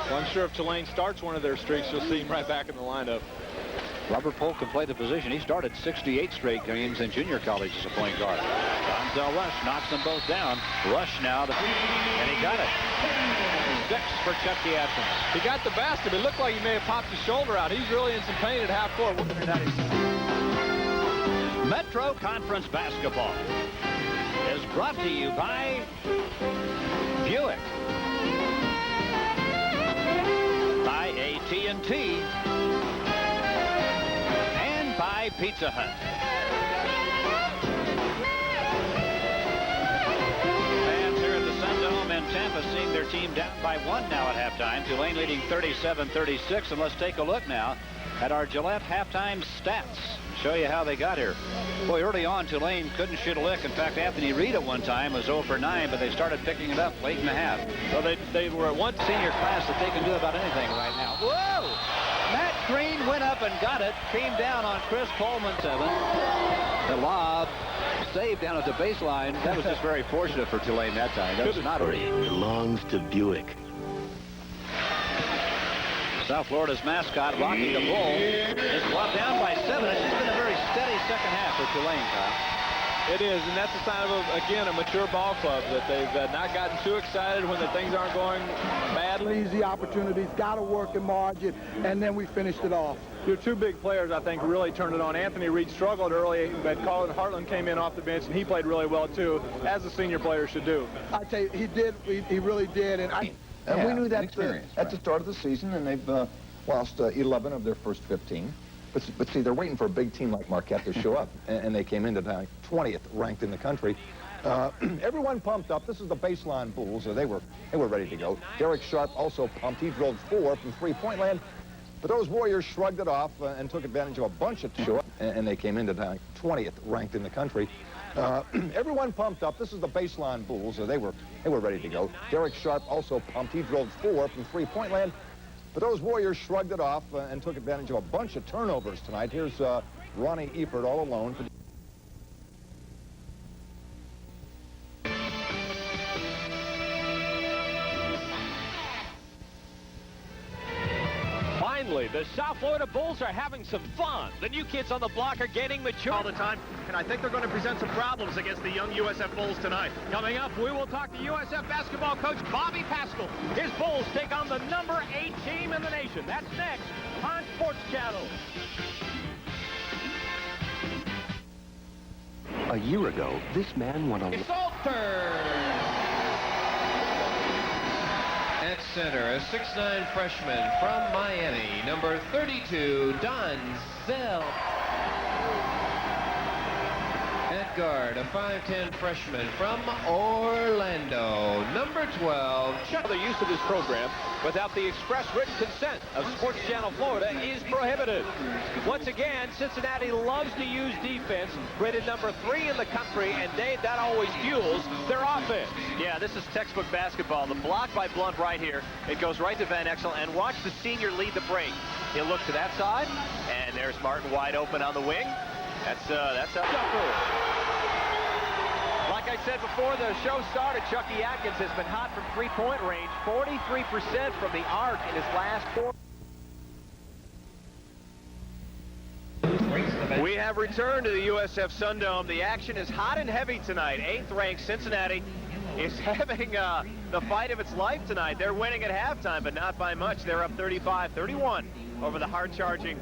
Well, I'm sure if Tulane starts one of their streaks, you'll see him right back in the lineup. Robert Polk can play the position. He started 68 straight games in junior college as a point guard. Donzel Rush knocks them both down. Rush now, and he got it. 6 for Chucky Atkins. He got the basket. It looked like he may have popped his shoulder out. He's really in some pain at half court. Metro Conference Basketball is brought to you by Buick, by AT&T, and by Pizza Hut. Fans here at the Sun Dome in Tampa seeing their team down by 1 now at halftime. Tulane leading 37-36, and let's take a look now at our Gillette halftime stats. Show you how they got here. Boy, early on, Tulane couldn't shoot a lick. In fact, Anthony Reed at one time was 0 for 9, but they started picking it up late in the half. Well, they were at one senior class that they can do about anything right now. Whoa! Matt Green went up and got it. Came down on Chris Coleman 7. The lob saved down at the baseline. That was just very fortunate for Tulane that time. That was not belongs to Buick. South Florida's mascot, Rocky the Bull, is brought down by 7. It's just been a very steady second half for Tulane, Kyle. It is, and that's a sign of, again, a mature ball club, that they've not gotten too excited when the things aren't going badly. Easy opportunities, got to work in margin, and then we finished it off. Your two big players, I think, really turned it on. Anthony Reed struggled early, but Colin Hartland came in off the bench, and he played really well, too, as a senior player should do. I tell you, he did. He really did, And we knew that at the start of the season, and they've lost 11 of their first 15. But see, they're waiting for a big team like Marquette to show up, and they came in tonight 20th ranked in the country. Everyone pumped up. This is the baseline Bulls. They were ready to go. Derek Sharp also pumped. He drilled 4 from three-point land. But those Warriors shrugged it off and took advantage of a bunch of show up, and they came in tonight 20th ranked in the country. Everyone pumped up. This is the baseline Bulls. They were ready to go. Derek Sharp also pumped. He drilled 4 from three-point land. But those Warriors shrugged it off and took advantage of a bunch of turnovers tonight. Here's Ronnie Eifert all alone. Finally, the South Florida Bulls are having some fun. The new kids on the block are getting mature all the time, and I think they're going to present some problems against the young USF Bulls tonight. Coming up, we will talk to USF basketball coach Bobby Pascal. His Bulls take on the number 8 team in the nation. That's next on Sports Channel. A year ago, this man won a... Salter! At center, a 6'9" freshman from Miami, number 32, Donzel. At guard, a 5'10" freshman from Orlando, number 12, Chuck. The use of this program without the express written consent of Sports Channel Florida is prohibited. Once again, Cincinnati loves to use defense, rated number 3 in the country, and Dave, that always fuels their offense. Yeah, this is textbook basketball. The block by Blunt right here. It goes right to Van Exel, and watch the senior lead the break. He'll look to that side, and there's Martin wide open on the wing. That's a Like I said before the show started, Chucky Atkins has been hot from three-point range, 43% from the arc in his last 4. We have returned to the USF Sun Dome. The action is hot and heavy tonight. 8th-ranked Cincinnati is having the fight of its life tonight. They're winning at halftime, but not by much. They're up 35-31 over the hard-charging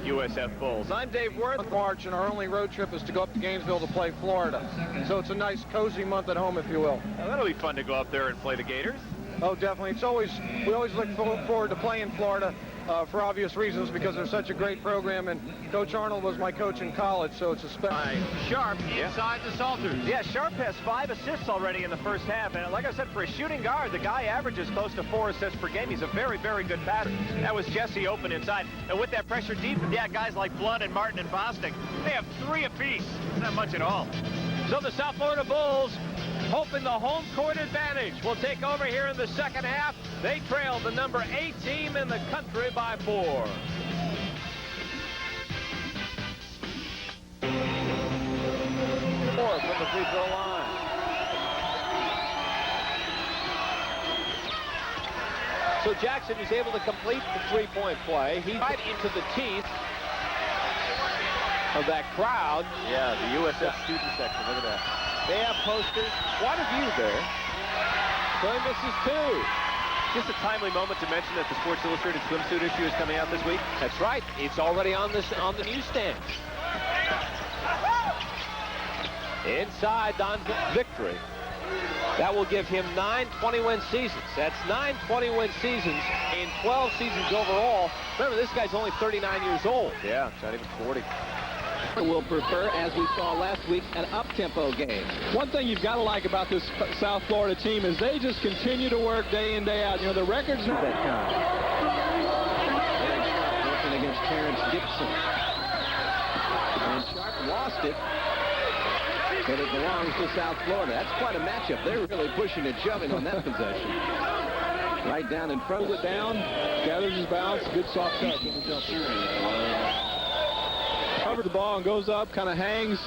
USF Bulls. I'm Dave Worth. March, and our only road trip is to go up to Gainesville to play Florida. So it's a nice, cozy month at home, if you will. Well, that'll be fun to go up there and play the Gators. Oh, definitely. We always look forward to playing Florida. for obvious reasons, because they're such a great program, and Coach Arnold was my coach in college, so it's a special. Sharp inside the Salters. Yeah, Sharp has 5 assists already in the first half, and like I said, for a shooting guard, the guy averages close to 4 assists per game. He's a very, very good passer. That was Jesse open inside, and with that pressure deep, yeah, guys like Blood and Martin and Bostic, they have 3 apiece. Not much at all. So the South Florida Bulls, hoping the home court advantage, will take over here in the second half. They trail the number 8 team in the country by 4. 4 from the free throw line. So Jackson is able to complete the three-point play. He's right into the teeth of that crowd. Yeah, the USF student section. Look at that. They have posters. Quite a view there. So he misses 2. Just a timely moment to mention that the Sports Illustrated swimsuit issue is coming out this week. That's right. It's already on the newsstand. Inside Don Victory. That will give him 9 20-win seasons. That's 9 20-win seasons in 12 seasons overall. Remember, this guy's only 39 years old. Yeah, it's not even 40. Will prefer, as we saw last week, an up-tempo game. One thing you've got to like about this South Florida team is they just continue to work day in, day out. You know, the records are that kind. Working against Terrence Gibson. And Sharp lost it, but it belongs to South Florida. That's quite a matchup. They're really pushing and shoving on that possession. Right down in front. It down, gathers his bounce, good soft touch. Covers the ball and goes up, kind of hangs.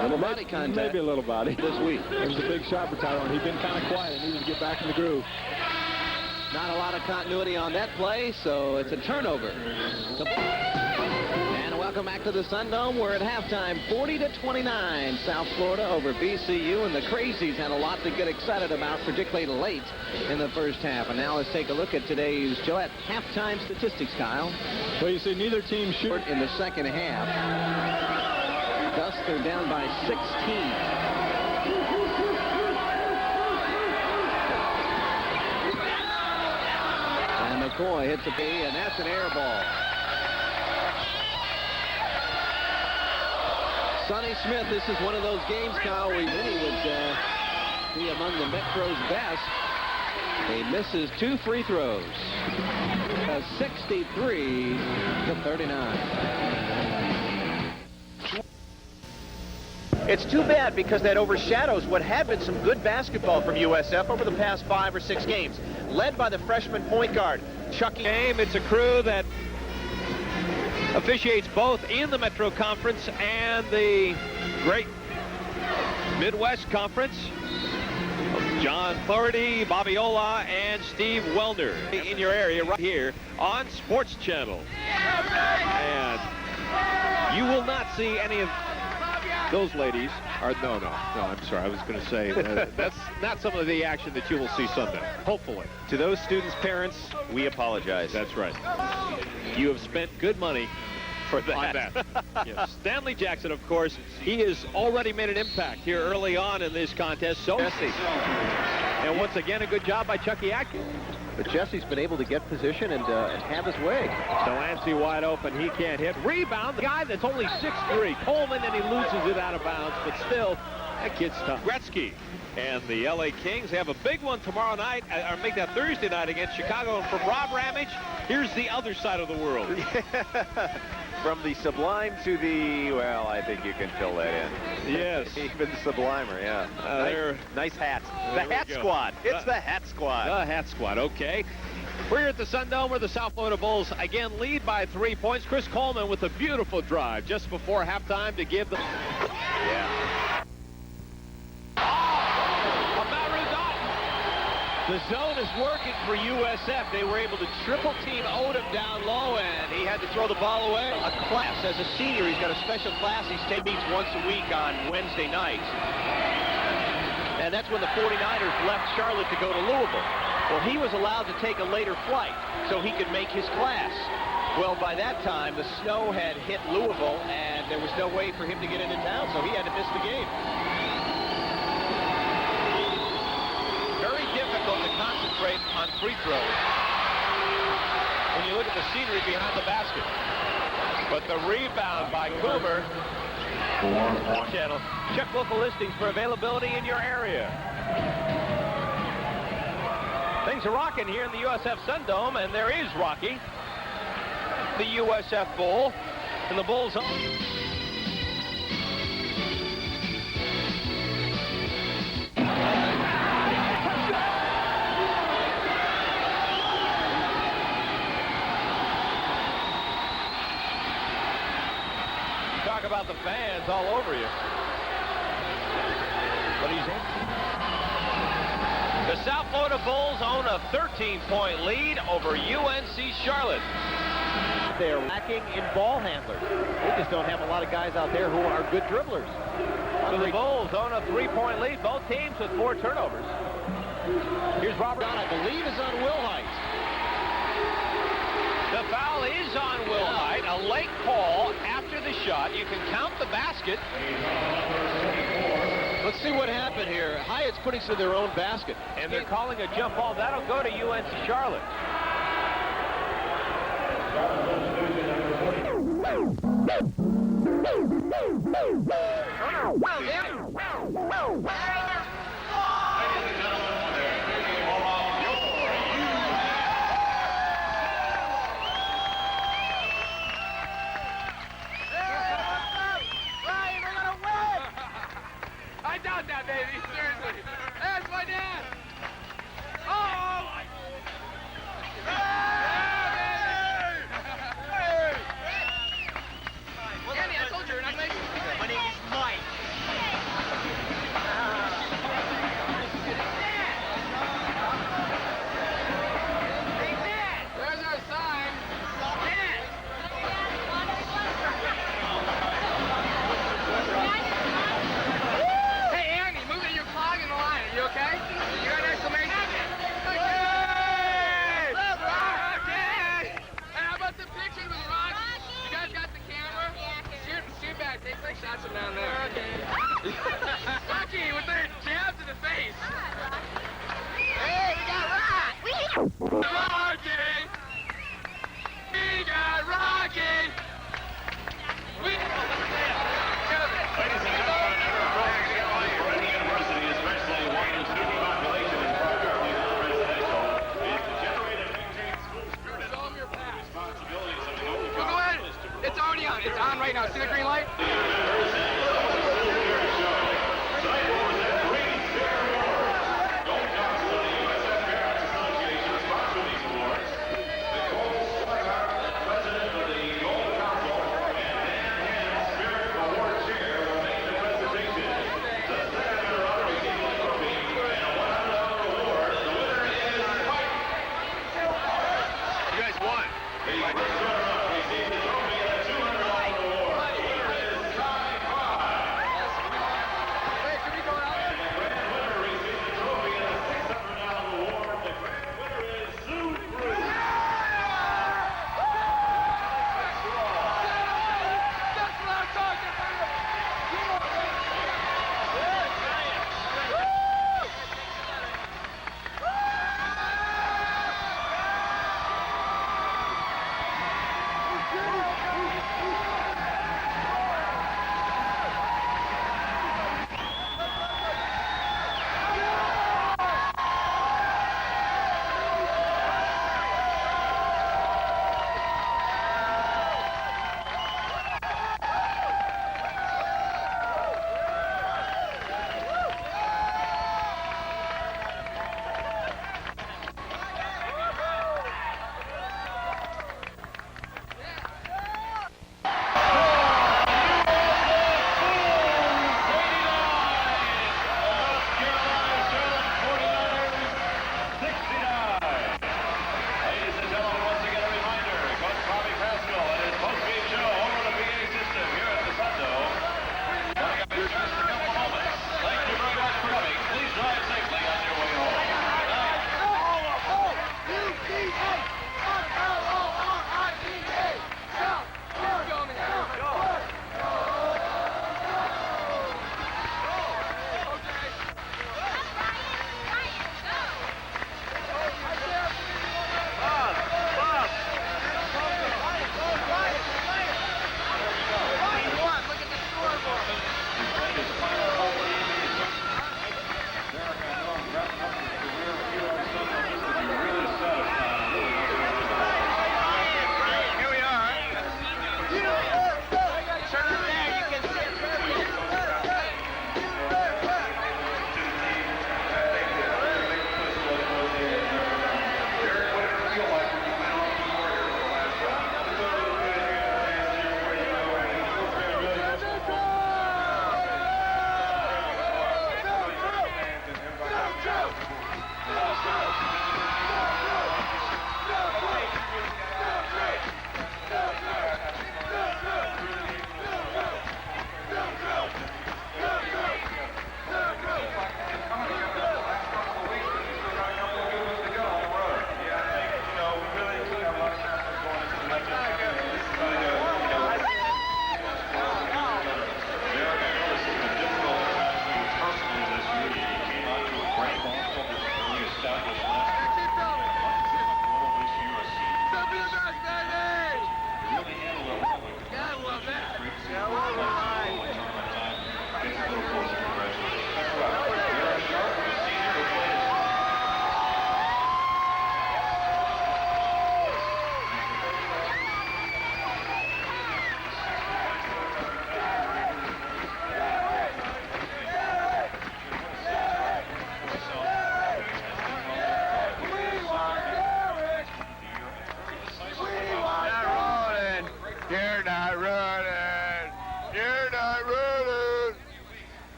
A little body contact. Maybe a little body. This week. It was a big shot for Tyrone. He'd been kind of quiet and needed to get back in the groove. Not a lot of continuity on that play, so it's a turnover. And welcome back to the Sundome. We're at halftime, 40-29. South Florida over VCU, and the Crazies had a lot to get excited about, particularly late in the first half. And now let's take a look at today's Gillette halftime statistics, Kyle. Well, you see neither team shoot in the second half. Thus, they're down by 16. And McCoy hits a B, and that's an air ball. Sonny Smith, this is one of those games, Kyle, we really would be among the Metro's best. He misses 2 free throws. 63-39. It's too bad because that overshadows what had been some good basketball from USF over the past 5 or 6 games, led by the freshman point guard, Chucky. It's a crew that officiates both in the Metro Conference and the great Midwest Conference. John Flaherty, Bobby Ola, and Steve Wellner in your area right here on Sports Channel. And you will not see any of those ladies. No, I'm sorry. I was going to say that's not some of the action that you will see Sunday, hopefully. To those students' parents, we apologize. That's right. You have spent good money for that. On that. Yes. Stanley Jackson, of course, he has already made an impact here early on in this contest. So Jesse. And once again, a good job by Chucky Atkins. But Jesse's been able to get position and have his way. Delancey wide open. He can't hit. Rebound. The guy that's only 6'3", Coleman, and he loses it out of bounds. But still, that kid's tough. Gretzky. And the L.A. Kings have a big one tomorrow night, or make that Thursday night against Chicago. And from Rob Ramage, here's the other side of the world. From the Sublime to the, well, I think you can fill that in. Yes. Even Sublimer, yeah. Nice hats. The Hat Squad. It's the Hat Squad. The Hat Squad, okay. We're here at the Sundome where the South Florida Bulls again lead by 3 points. Chris Coleman with a beautiful drive just before halftime to give the... Yeah. The zone is working for USF. They were able to triple team Odom down low, and he had to throw the ball away. A class. As a senior, he's got a special class. He meets once a week on Wednesday nights. And that's when the 49ers left Charlotte to go to Louisville. Well, he was allowed to take a later flight so he could make his class. Well, by that time, the snow had hit Louisville, and there was no way for him to get into town, so he had to miss the game. Very difficult to concentrate on free throws you look at the scenery behind the basket. But the rebound by Coomer. Channel. Check local listings for availability in your area. Things are rocking here in the USF Sundome, and there is rocking. The USF Bowl and the Bulls on. Talk about the fans all over you. But he's in. The South Florida Bulls own a 13-point lead over UNC Charlotte. They're lacking in ball handlers. They just don't have a lot of guys out there who are good dribblers. So the Bulls own a 3-point lead. Both teams with 4 turnovers. Here's Robert. I believe is on Wilhite. The foul is on Wilhite. A late call after the shot. You can count the basket. Let's see what happened here. Hyatt's putting to their own basket. And they're calling a jump ball. That'll go to UNC Charlotte. I doubt that, baby. Seriously. That's my dad. Oh! Andy, I told you you're not making it. My name is Mike. Hey, Dad! There's our sign. Dad! Hey, Andy, move it. You're clogging the line. Are you okay? You got an exclamation? Okay! Okay! Hey, how about the picture with Rock? You guys got the camera? Shoot back. Take some shots from down there. Okay. Rocky with their jab to the face. Hey, we got Rock! Rocky! We got Rocky! We... Ladies and gentlemen, Ready University, especially one student population is primarily non-residential, is to generate and maintain school students. Show them your pass. Responsibilities of the only job. Go ahead. It's already on. It's on right now. See the green light? You guys won.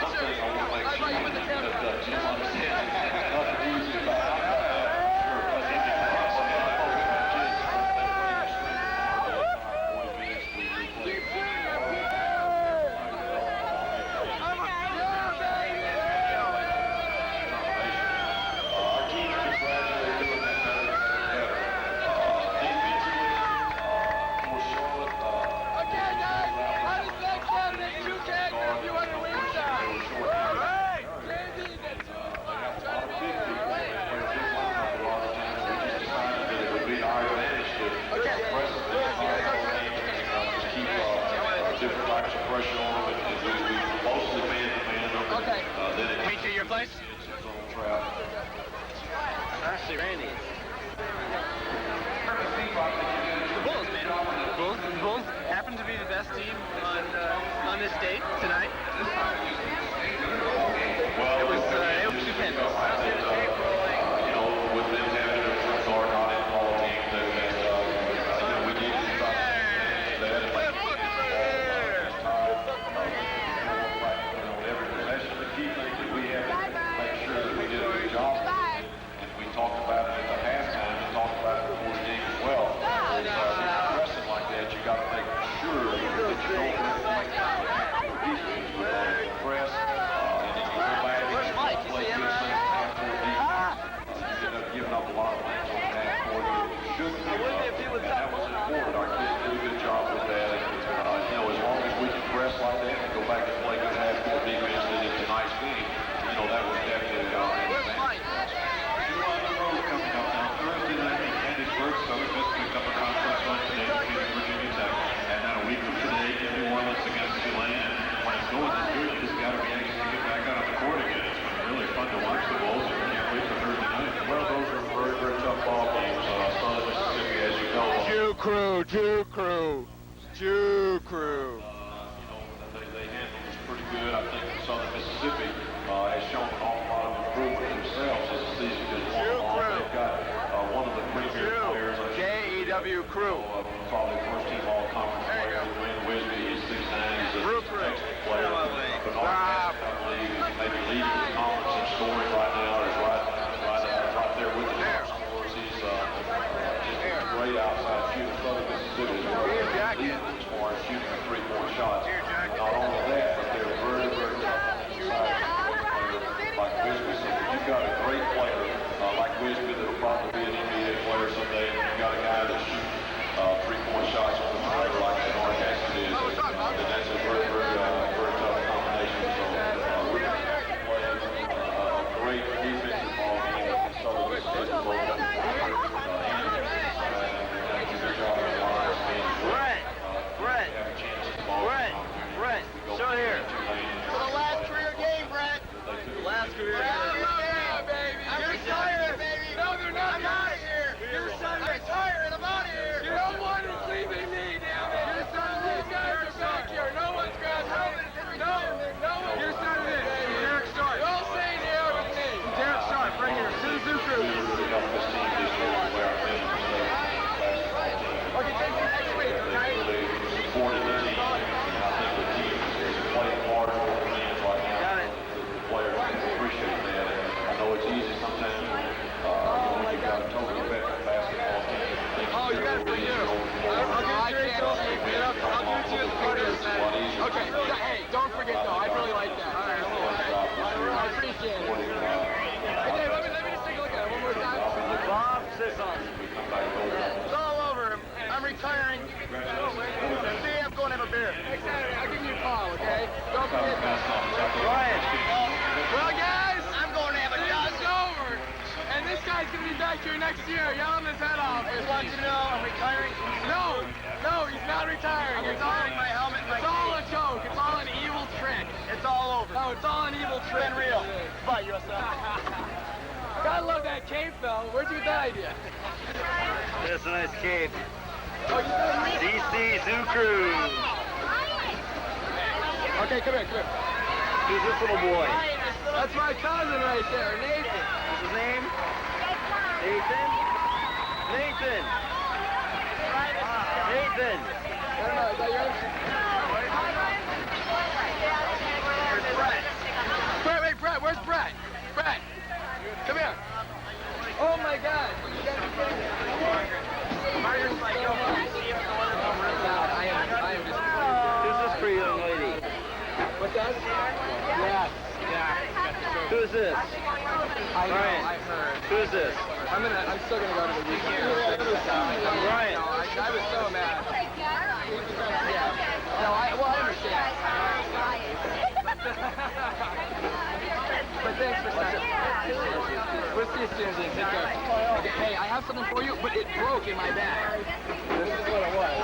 One thing I want to make sure that Jim understands, nothing easy about it. The Bulls happen to be the best team on this date tonight. It was stupendous. You know, with them having a point guard not in ball game, that we need to stop that. Every possession, the key thing that we have to make sure that we did a good job. And we talked about it at the halftime. We talked about it before the game as well. Pressing like that, you got to make sure that you don't make press, and then you go back and you play good things half-court defense. You end up giving up a lot of things on half-court that you shouldn't give up, and that was important. Our kids did a good job with that. And, you know, as long as we can press like that and go back and play good half-court defense, then it's a nice game. You know, that was definitely an advantage. Coming up now Thursday night in Hattiesburg, Southern Miss picked up a conference win today defeating Virginia Tech. And now a week from today in New Orleans against Tulane. And when it's going this good, you just got to be anxious to get back out on the court again. It's been really fun to watch the Bulls, and we can't wait for Thursday night. Well, those are very, very tough ball games. Southern Mississippi, as you know. ZooCrew. They handled us pretty good. I think Southern Mississippi has shown an awful lot of improvement themselves as the season goes on. They've got one of the premier players. J-E-W Crew. Probably first-team all-conference player. Wayne Wisby, he's 6'9". He's an excellent player. Bernard Hess, I believe, is maybe leading the conference in scoring right now. He's right there with the top scorers. He's just a great outside shooter. Southern Mississippi is leading as far as shooting the three-point shots. Not only that, but they're very, very tough inside like Wisby. So you've got a great player like Wisby that'll probably be an NBA player someday. And you've got a guy that shoots three-point shots with a player like Bernard Hess is. And that's a very, very tough combination. So we're going to play a great defensive ball game in Southern Mississippi. Brett, show here. For the last career game, Brett. Last career game. I'm retired, baby. No, they're not. I'm out of here. You're son. I'm retired. I'm out of here. You don't want to leaving me, damn it. Your son, these guys are back here. No one's got no one. Your son is. Derek Sharp. You're all staying here with me. Derek Sharp, right here. To the ZooCrew. Okay, thank you next week, okay? Supported the team. I think the team is playing hard for the fans right now. The players appreciate that. I know it's easy sometimes when you've got a totally veteran basketball team. Oh, you got it for you. I'll give it to you. I'll give it to you as a part of this. Okay. Hey, don't forget though. I really like that. All right, I appreciate it. Hey, Dave, let me just take a look at it one more time. Bob Sisson. It's all over. I'm retiring. See, I'm going to have a beer. Next Saturday, I'll give you a call, okay? Don't forget. Ryan. Well, guys, I'm going to have a dozen. It's over. And this guy's going to be back here next year, yelling his head off. I just want you to know I'm retiring. No, he's not retiring. It's all my helmet. It's all a joke. It's all an evil trick. It's all over. No, it's all an evil trick. It's been real. Bye, USF. Gotta love that cape, though. Where'd you get that idea? That's a nice cape. Oh, you DC ZooCrew. Okay, come here. Who's this little boy? That's my cousin right there, Nathan. What's his name? Nathan? Nathan! Nathan! I don't know, is that yours? Where's Brett? Who is this? I know, Brian. I heard. Who is this? I'm still gonna go to the weekend. Brian. No, I was so mad. Yeah. No, I understand. But thanks for saying. We'll see you soon, Zeke. Take care. Okay, hey, I have something for you, but it broke in my bag. This is what it was.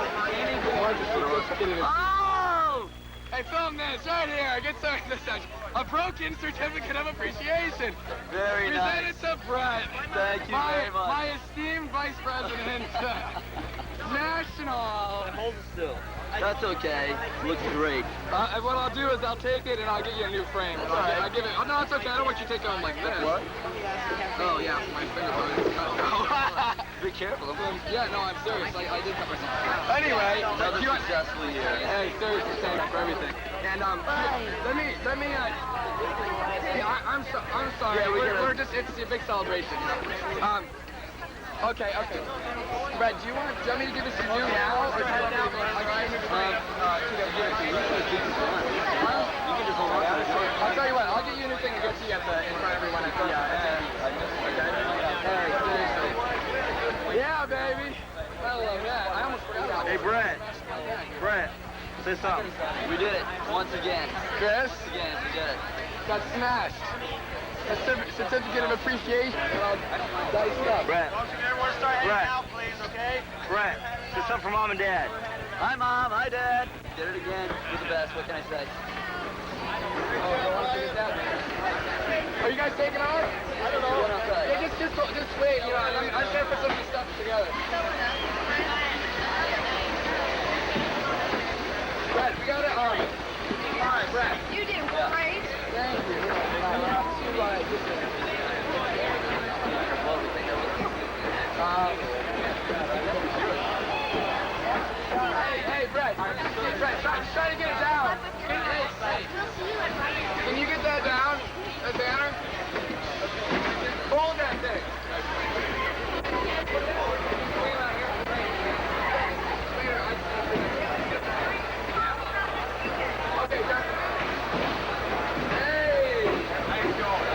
Oh! Hey, film this right here. Get some a broken certificate of appreciation. Very nice. Presented to Brett. Thank you very much. My esteemed Vice President, National. Hold it still. That's okay. Looks great. What I'll do is I'll take it and I'll get you a new frame. I'll give it. Oh no, it's okay. I don't want you to take it home like this. What? Oh yeah, my fingerprint is cut now. Be careful. Yeah, no, I'm serious. I did cut myself. Anyway, Another successful year. Hey, seriously, thank you for everything. And let me. I'm sorry. Yeah, we're just. It's a big celebration. Okay. Brett, do you want me to give it to you now, or do you want me to give I'll tell you what. I'll get you a new thing and get to you in front of everyone. Hey, seriously. Yeah, baby. I love that. I almost forgot about Hey, Brett. Say something. We did it once again. Chris? Again, we did it. Got smashed. A certificate of appreciation. Diced up. Brett. Everyone start hanging out, please, okay? Brett. Say something for Mom and Dad. Hi, Mom. Hi, Dad. Did it again. You're the best. What can I say? Are you guys taking off? I don't know. Yeah, just wait. You know, I'm trying to put some of this stuff together. Brett, we got it. All right, Brett. You did great. Thank you. Hey, Brett. Try to get it down. Can you get that down? That banner? Hold that thing. Okay, Justin. Hey! How you doing?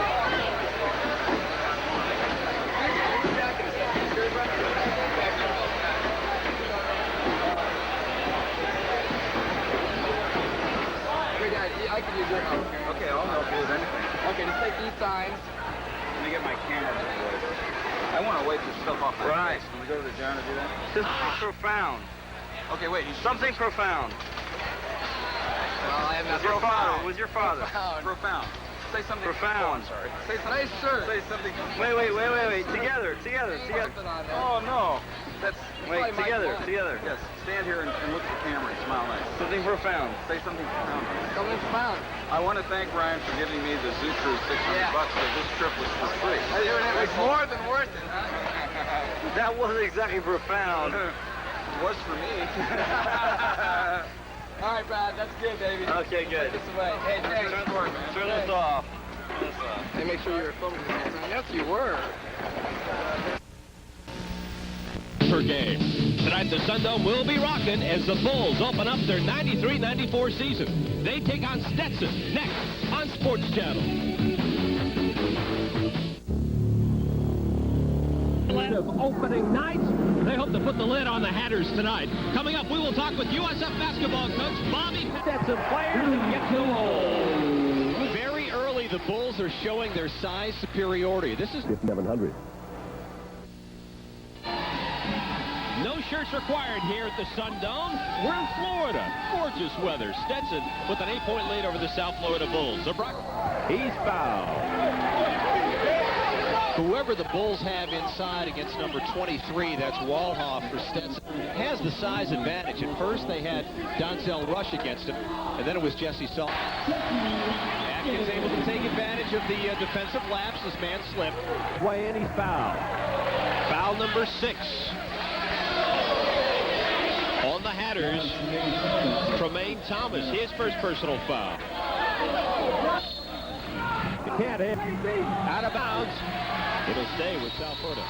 I can use your help here. Okay, I'll help you with anything. Okay, just take these signs. Let me get my camera out of the way. I want to wipe this stuff off my face. Can we go to the jar to do that? Something profound. Okay, wait. Something profound. Well, I have nothing. With your father. Profound. Say something. Profound. Sorry. Say something. Nice shirt. Say something. Wait. Together. Oh, no. Wait, together. Yes. Stand here and look at the camera and smile nice. Something profound. Say something profound. Something profound. I want to thank Ryan for giving me the ZooCrew $600 so this trip was for free. It was more than worth it, huh? That wasn't exactly profound. It was for me. All right, Brad, that's good, baby. Okay, good. Put this away. Hey, thanks. Turn this off. Hey, make sure you were filming this. Yes, you were. Per game. Tonight, the Sundome will be rocking as the Bulls open up their 93-94 season. They take on Stetson next on Sports Channel. Of opening night. They hope to put the lid on the Hatters tonight. Coming up, we will talk with USF basketball coach Bobby. Stetson players and get to the hole. Very early, the Bulls are showing their size superiority. This is 700. no shirts required here at the Sundome. We're in Florida. Gorgeous weather. Stetson with an 8-point lead over the South Florida Bulls. He's fouled. Whoever the Bulls have inside against number 23, that's Walhoff for Stetson, has the size advantage. At first, they had Donzel Rush against him, and then it was Jesse Salt. Atkins able to take advantage of the defensive lapse. This man slipped. And he's fouled. Foul number 6. On the Hatters, Tremaine Thomas, his first personal foul. Can't hit. Out of bounds. It'll stay with South Florida.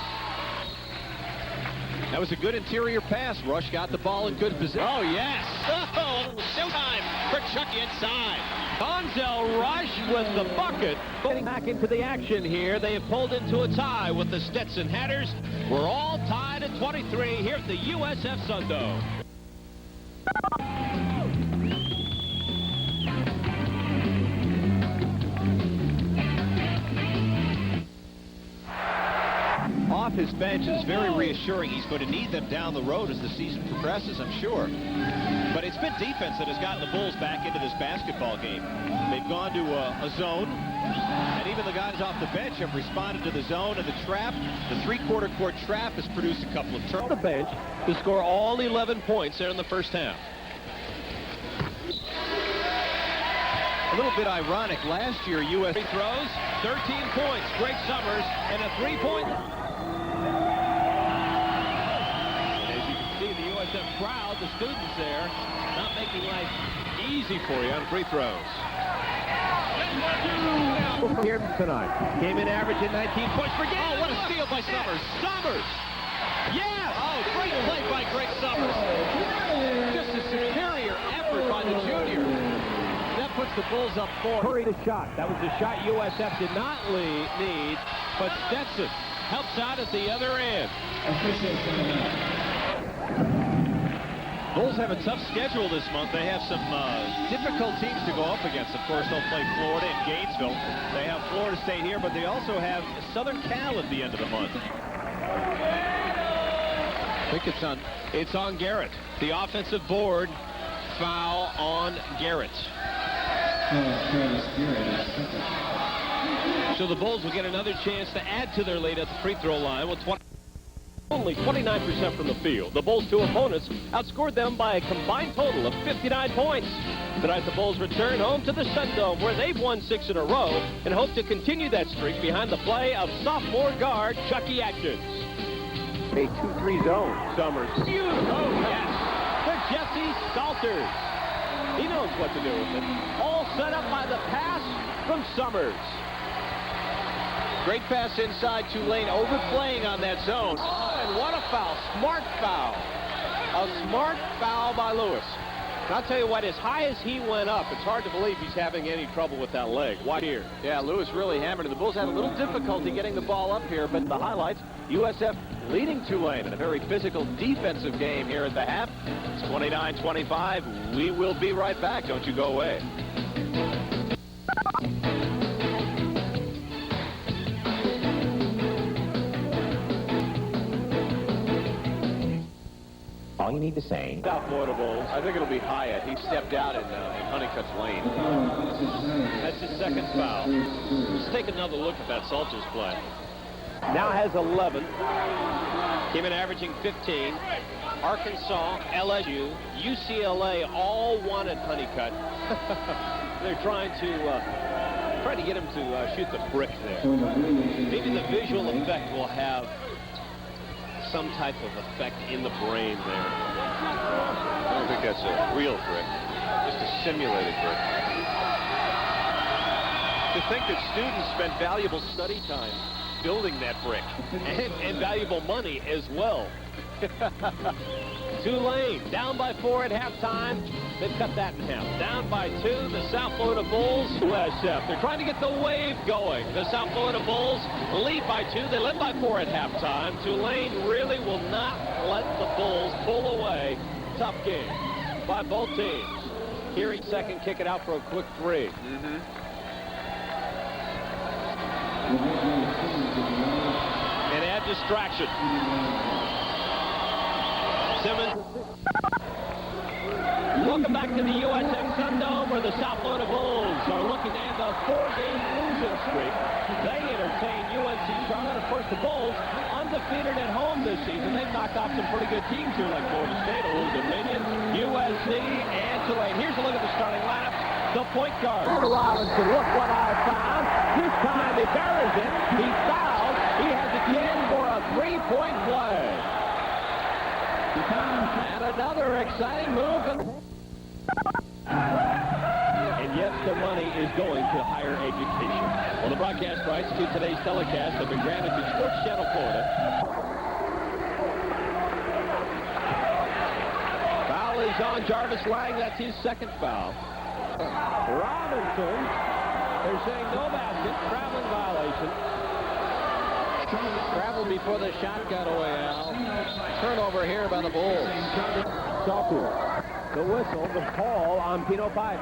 That was a good interior pass. Rush got the ball in good position. Oh, yes. Oh, a little showtime for Chucky inside. Donzel Rush with the bucket. Getting back into the action here. They have pulled into a tie with the Stetson Hatters. We're all tied at 23 here at the USF Sundome. Off his bench is very reassuring. He's going to need them down the road as the season progresses, I'm sure. But it's been defense that has gotten the Bulls back into this basketball game. They've gone to a zone, and even the guys off the bench have responded to the zone and the trap. The three-quarter court trap has produced a couple of turnovers. The bench to score all 11 points there in the first half. A little bit ironic. Last year, U.S. throws, 13 points. Greg Summers, and a three-point. The USF crowd, the students there, not making life easy for you on free throws. Here tonight. Came in average at 19 points per game. Oh, what a steal by Summers. Summers! Yes! Oh, great play by Greg Summers. Just a superior effort by the junior. That puts the Bulls up 4. Hurried a shot. That was a shot USF did not need, but Stetson helps out at the other end. Bulls have a tough schedule this month. They have some difficult teams to go up against. Of course, they'll play Florida and Gainesville. They have Florida State here, but they also have Southern Cal at the end of the month. I think it's on Garrett. The offensive board foul on Garrett. So the Bulls will get another chance to add to their lead at the free throw line with only 29% from the field. The Bulls' two opponents outscored them by a combined total of 59 points. Tonight, the Bulls return home to the Sundome, where they've won 6 in a row and hope to continue that streak behind the play of sophomore guard Chucky Atkins. A 2-3 zone. Summers. Oh, yes. For Jesse Salters. He knows what to do with it. All set up by the pass from Summers. Great pass inside. Tulane overplaying on that zone. Oh, and what a foul. Smart foul. A smart foul by Lewis. And I'll tell you what, as high as he went up, it's hard to believe he's having any trouble with that leg. Why here? Yeah, Lewis really hammered it. The Bulls had a little difficulty getting the ball up here, but the highlights, USF leading Tulane in a very physical defensive game here at the half. It's 29-25. We will be right back. Don't you go away. All you need to say. South Florida Bulls. I think it'll be Hyatt. He stepped out in Honeycutt's lane. That's his second foul. Let's take another look at that Salters play. Now has 11. Came in averaging 15. Arkansas, LSU, UCLA all wanted Honeycutt. They're trying to get him to shoot the brick there. Maybe the visual effect will have some type of effect in the brain there. I don't think that's a real brick, just a simulated brick. To think that students spend valuable study time building that brick and valuable money as well. Tulane down by 4 at halftime. They've cut that in half. Down by 2, the South Florida Bulls. USF. They're trying to get the wave going. The South Florida Bulls lead by 2. They led by 4 at halftime. Tulane really will not let the Bulls pull away. Tough game by both teams. Hearing second, kick it out for a quick 3. And add distraction. Simmons. Welcome back to the USF Sundome, where the South Florida Bulls are looking to end a 4-game losing streak. They entertain UNC Charlotte. Of course, the Bulls undefeated at home this season. They've knocked off some pretty good teams here, like Florida State, Old Dominion, USC, and Tulane. Here's a look at the starting lineup. The point guard. Robinson, look what I found. This time he buries it. He fouls. He has a chance for a 3-point play. And another exciting move. And yes, the money is going to higher education. Well, the broadcast rights to today's telecast have been granted to Sports Channel Florida. is on Jarvis Lang. That's his second foul. Robinson, they're saying no basket, traveling violation. Traveled before the shot got away, Al. Turnover here by the Bulls. Salter, the whistle, the call on Pino Pipe.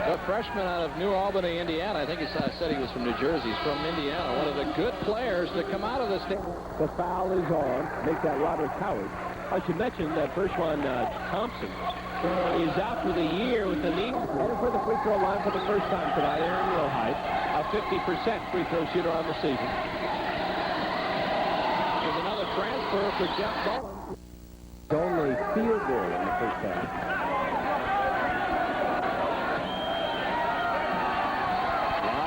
The freshman out of New Albany, Indiana. I think he said he was from New Jersey. He's from Indiana. One of the good players to come out of the state. The foul is on. Make that Robert Howard. I should mention that Bershwan Thompson is out for the year with the knee. Headed for the free throw line for the first time tonight. Aaron Wilhite, a 50% free throw shooter on the season. There's another transfer for Jeff Bowen. Only field goal in the first half.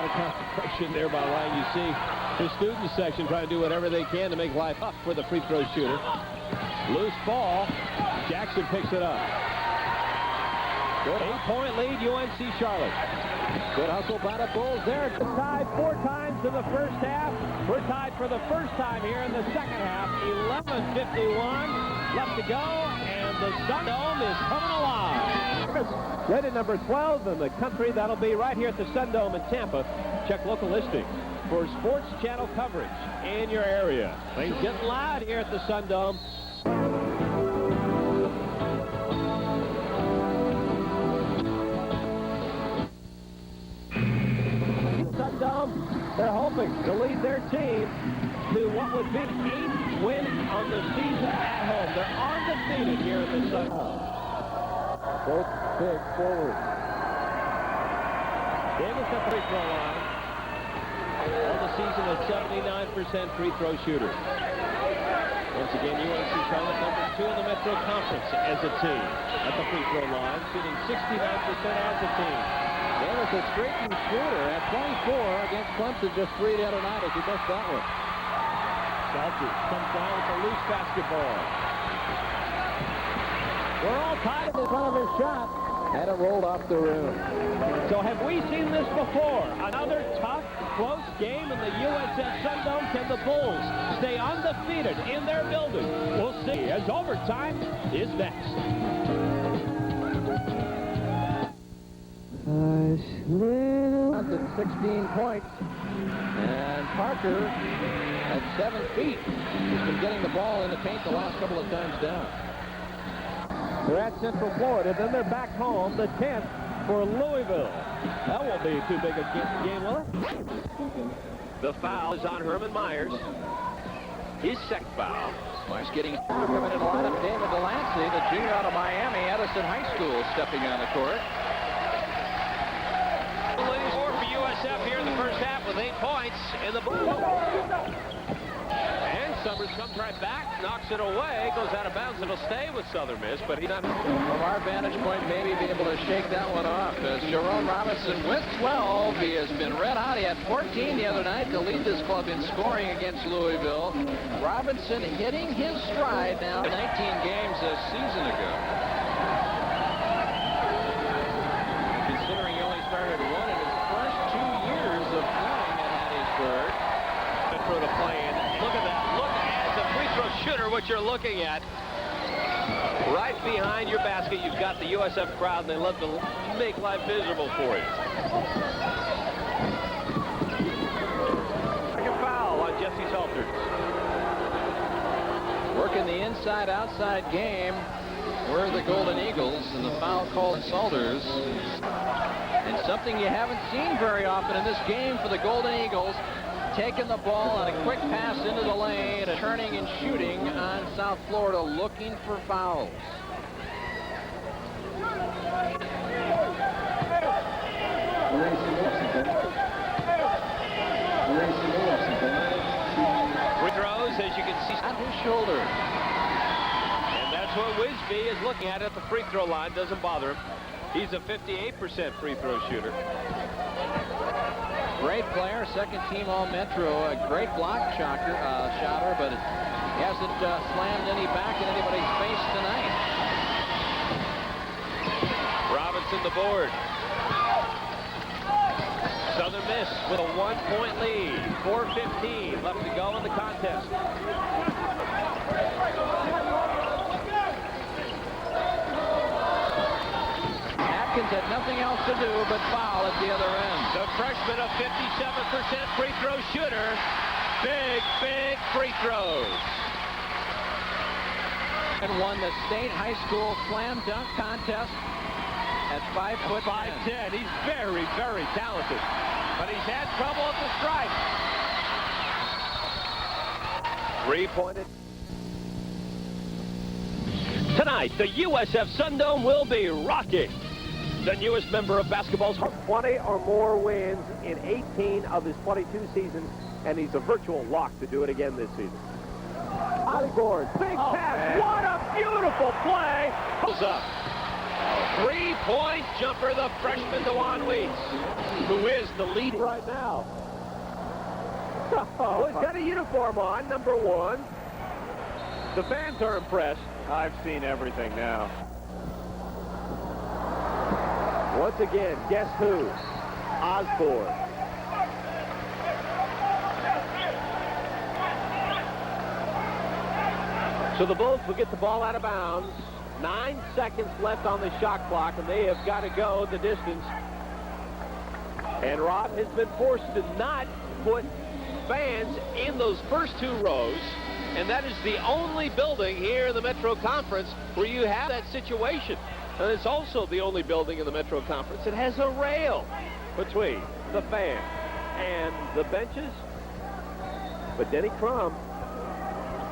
Concentration there by Lang. You see the student section trying to do whatever they can to make life up for the free throw shooter. Loose ball. Jackson picks it up. Good 8-point lead, UNC Charlotte. Good hustle by the Bulls there. It's tied 4 times in the first half. We're tied for the first time here in the second half. 11:51 left to go, and the Sun Dome is coming alive. Rated number 12 in the country. That'll be right here at the Sun Dome in Tampa. Check local listings for Sports Channel coverage in your area. Things getting loud here at the Sun Dome. Sun Dome, they're hoping to lead their team to what would be 8th win on the season at home. They're undefeated here at the Sun Dome. Both big forwards. Davis at the free throw line. On the season, a 79% free throw shooter. Once again, UNC Charlotte number 2 in the Metro Conference as a team at the free throw line, shooting 69% as a team. Davis a straight shooter at 24 against Clemson, just 3 the other night as he missed that one. Salter comes down with a loose basketball. We're all tied in front of his shot. Had it rolled off the rim. So have we seen this before? Another tough, close game in the USF Sun Dome. Can the Bulls stay undefeated in their building? We'll see as overtime is next. 16 points. And Parker at 7 feet. He's been getting the ball in the paint the last couple of times down. They're at Central Florida, then they're back home, the 10th for Louisville. That won't be too big a game, will it? The foul is on Herman Myers. His second foul. Myers getting coming in a line of David Delancey, the junior out of Miami, Edison High School, stepping on the court. Leading score for USF here in the first half with 8 points in the ball. And Summers comes right back, knocks it away, goes out of bounds. It'll stay with Southern Miss, but he's not. From our vantage point, maybe be able to shake that one off. As Jerome Robinson with 12, he has been red hot. He had 14 the other night to lead this club in scoring against Louisville. Robinson hitting his stride now. 19 games a season ago. Considering he only started 1 in his first 2 years of playing at Hattiesburg. For the play in. Look at that. Look as a free throw shooter, what you're looking at. Right behind your basket, you've got the USF crowd, and they love to make life miserable for you. Second foul on Jesse Salter. Working the inside-outside game were the Golden Eagles, and the foul called Salters. And something you haven't seen very often in this game for the Golden Eagles. Taking the ball on a quick pass into the lane, turning and shooting on South Florida, looking for fouls. Free throws, as you can see, on his shoulder. And that's what Wisby is looking at the free throw line. Doesn't bother him. He's a 58% free throw shooter. Great player, second team All-Metro, a great block shotter, but he hasn't slammed any back in anybody's face tonight. Robinson the board. Southern Miss with a 1-point lead. 4:15 left to go in the contest. fans had nothing else to do but foul at the other end. The freshman, a 57% free throw shooter. Big, big free throws. And won the state high school slam dunk contest at 5'10". 5'10". He's very, very talented. But he's had trouble at the stripe. Three-pointed. Tonight, the USF Sundome will be rocking. The newest member of basketball's 20 or more wins in 18 of his 22 seasons, and he's a virtual lock to do it again this season. Board, big pass. What a beautiful play. Pulls up. Three-point jumper, the freshman DeJuan Weeks, who is the lead right now. Oh, he's got a uniform on, number 1. The fans are impressed. I've seen everything now. Once again, guess who? Osborne. So the Bulls will get the ball out of bounds. 9 seconds left on the shot clock, and they have got to go the distance. And Rob has been forced to not put fans in those first 2 rows, and that is the only building here in the Metro Conference where you have that situation. And it's also the only building in the Metro Conference that has a rail between the fans and the benches. But Denny Crum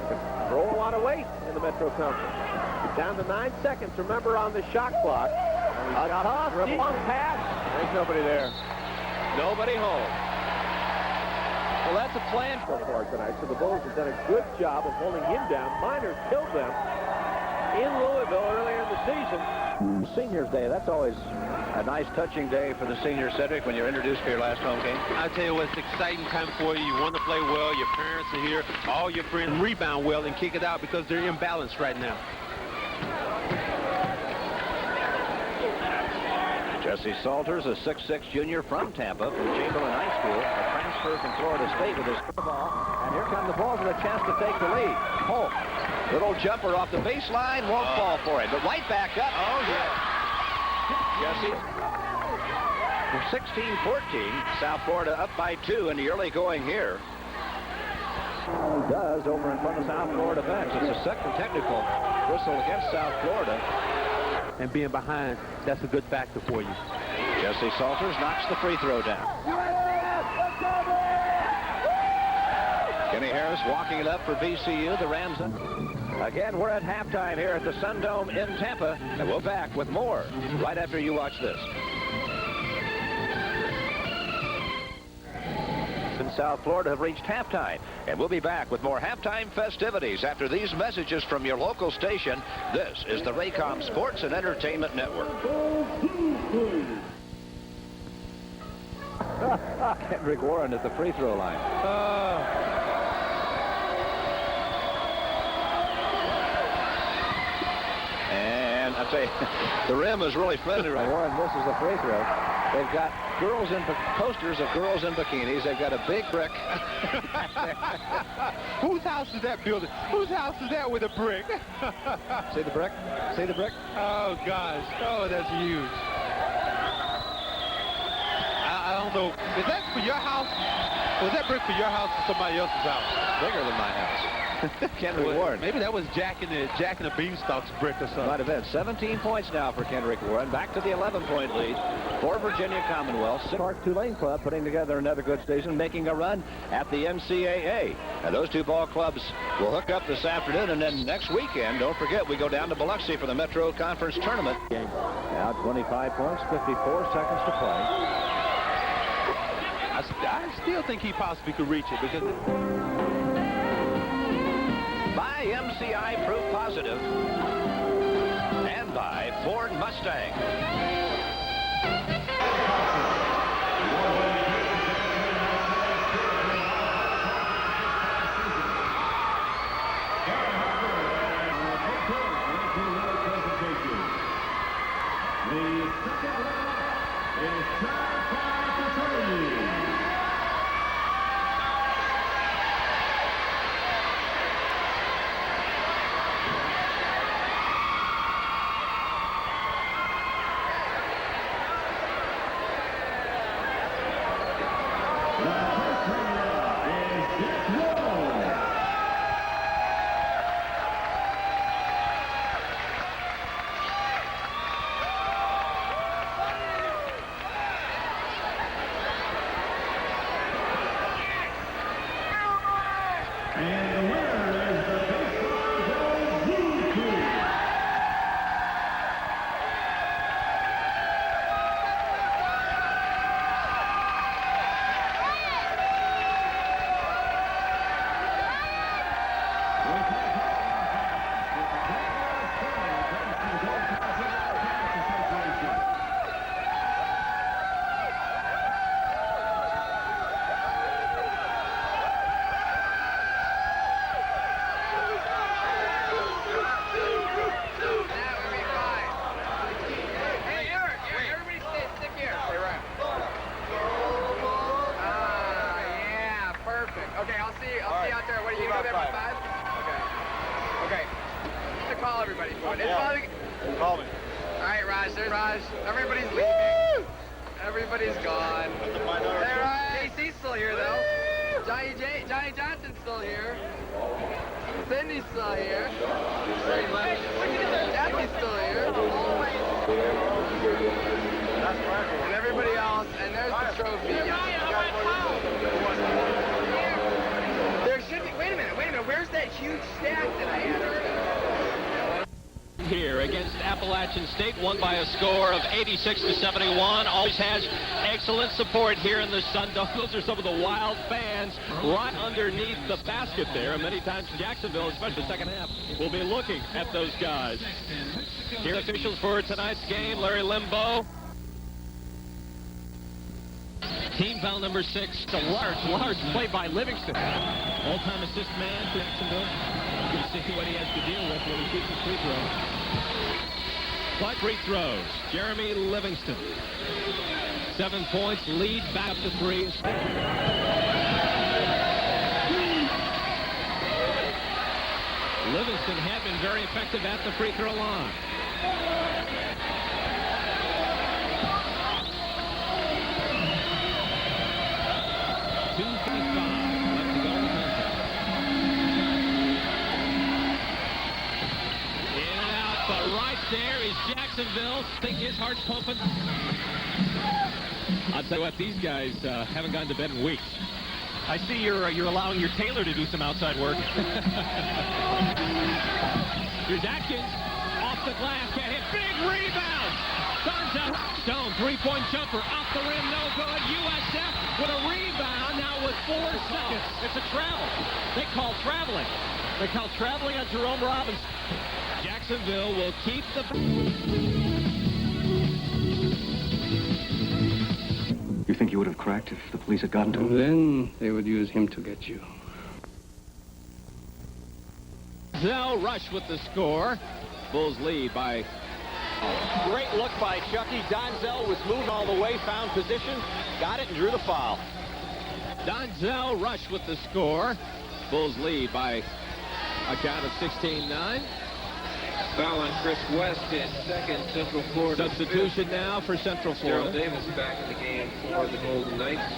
can throw a lot of weight in the Metro Conference. Down to 9 seconds, remember, on the shot clock. A tough, long pass. There's nobody there. Nobody home. Well, that's a plan for tonight. So the Bulls have done a good job of holding him down. Miners killed them in Louisville earlier in the season. Seniors Day, that's always a nice touching day for the seniors, Cedric, when you're introduced for your last home game. I tell you what, it's an exciting time for you. You want to play well. Your parents are here. All your friends rebound well and kick it out because they're imbalanced right now. Jesse Salters, a 6'6" junior from Tampa, from Chamberlain High School, a transfer from Florida State with his ball. And here come the Bulls with a chance to take the lead. Holt, little jumper off the baseline, won't fall for it, but right back up. Oh, yeah. Jesse. 16-14, South Florida up by 2 in the early going here. Does over in front of South Florida bench. It's a second technical whistle against South Florida. And being behind, that's a good factor for you. Jesse Salters knocks the free throw down. Kenny Harris walking it up for VCU. The Rams. Again, we're at halftime here at the Sundome in Tampa, and we'll back with more right after you watch this. In South Florida have reached halftime, and we'll be back with more halftime festivities after these messages from your local station. This is the Raycom Sports and Entertainment Network. Kendrick Warren at the free throw line. And I'd say the rim is really friendly right. Warren misses the free throw. They've got girls in posters of girls in bikinis. They've got a big brick. Whose house is that building? Whose house is that with a brick? See the brick? See the brick? Oh, gosh. Oh, that's huge. I don't know. Is that for your house? Was that brick for your house or somebody else's house? Bigger than my house. Kendrick Warren. Maybe that was Jack and the Beanstalk's brick or something. Might have been. 17 points now for Kendrick Warren. Back to the 11-point lead for Virginia Commonwealth. Park Tulane Club putting together another good season, making a run at the NCAA. And those two ball clubs will hook up this afternoon, and then next weekend, don't forget, we go down to Biloxi for the Metro Conference Tournament. Now 25 points, 54 seconds to play. I still think he possibly could reach it because... By MCI Proof Positive and by Ford Mustang. And the winner is the ZooCrew. Okay, I'll see you out there. What are you going to go there by 5? Okay. To call everybody for it. Call me. All right, Raj. There's Raj. Everybody's leaving. Everybody's gone. Hey, Raj. JC's still here, though. Johnny Johnson's still here. Cindy's still here. Daphne's still here. And everybody else. And there's the trophy. There should be. Wait a minute. Where's that huge stack that I had? Here against Appalachian State, won by a score of 86-71. Always has excellent support here in the Sun Dome. Those are some of the wild fans right underneath the basket there. And many times Jacksonville, especially the second half, will be looking at those guys. Here are officials for tonight's game. Larry Limbaugh. Team foul number 6. A large play by Livingston. All-time assist man for Jacksonville. Good to see what he has to deal with when he shoots his free throw. 5 free throws. Jeremy Livingston. 7 points. Lead back up to 3. Livingston had been very effective at the free throw line. There is Jacksonville. I think his heart's pumping. I'll tell you what, these guys haven't gone to bed in weeks. I see you're allowing your tailor to do some outside work. Here's Atkins off the glass, can't hit. Big rebound. Stone, three-point jumper off the rim, no good. USF with a rebound now with 4 seconds. It's a travel. They call traveling. They call traveling on Jerome Robinson. Jacksonville will keep the... You think you would have cracked if the police had gotten to him? Then they would use him to get you. Zell Rush with the score. Bulls lead by... Great look by Chucky. Donzel was moved all the way, found position, got it, and drew the foul. Donzel Rush with the score. Bulls lead by a count of 16-9. Foul on Chris West, his second. Central Florida. Substitution now for Central Florida. Daryl Davis back in the game for the Golden Knights.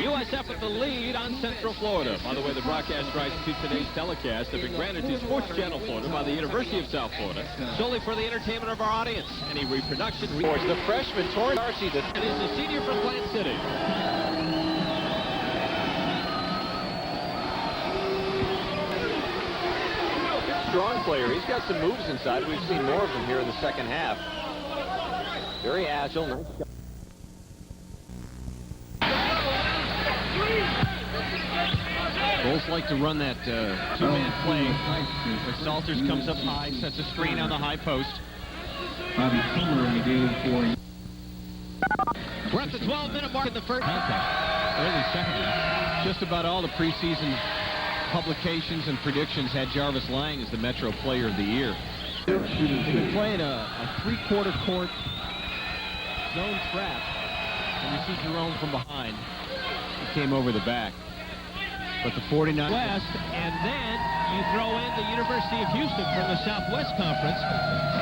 USF with the lead on Central Florida. By the way, the broadcast rights to today's telecast have been granted to Sports Channel Florida by the University of South Florida, solely for the entertainment of our audience. Any reproduction... The freshman, Torrance Darcy, is a senior from Plant City. Strong player. He's got some moves inside. We've seen more of them here in the second half. Very agile. Nice shot. Bulls like to run that two-man play. But Salters comes up high, sets a screen on the high post. Bobby Summer in the game for... We're at the 12-minute mark in the first. Early second half. Just about all the preseason publications and predictions had Jarvis Lang as the Metro Player of the Year. They've been playing a three-quarter court zone trap, and you see Jerome from behind. He came over the back. But the 49 West, and then you throw in the University of Houston from the Southwest Conference,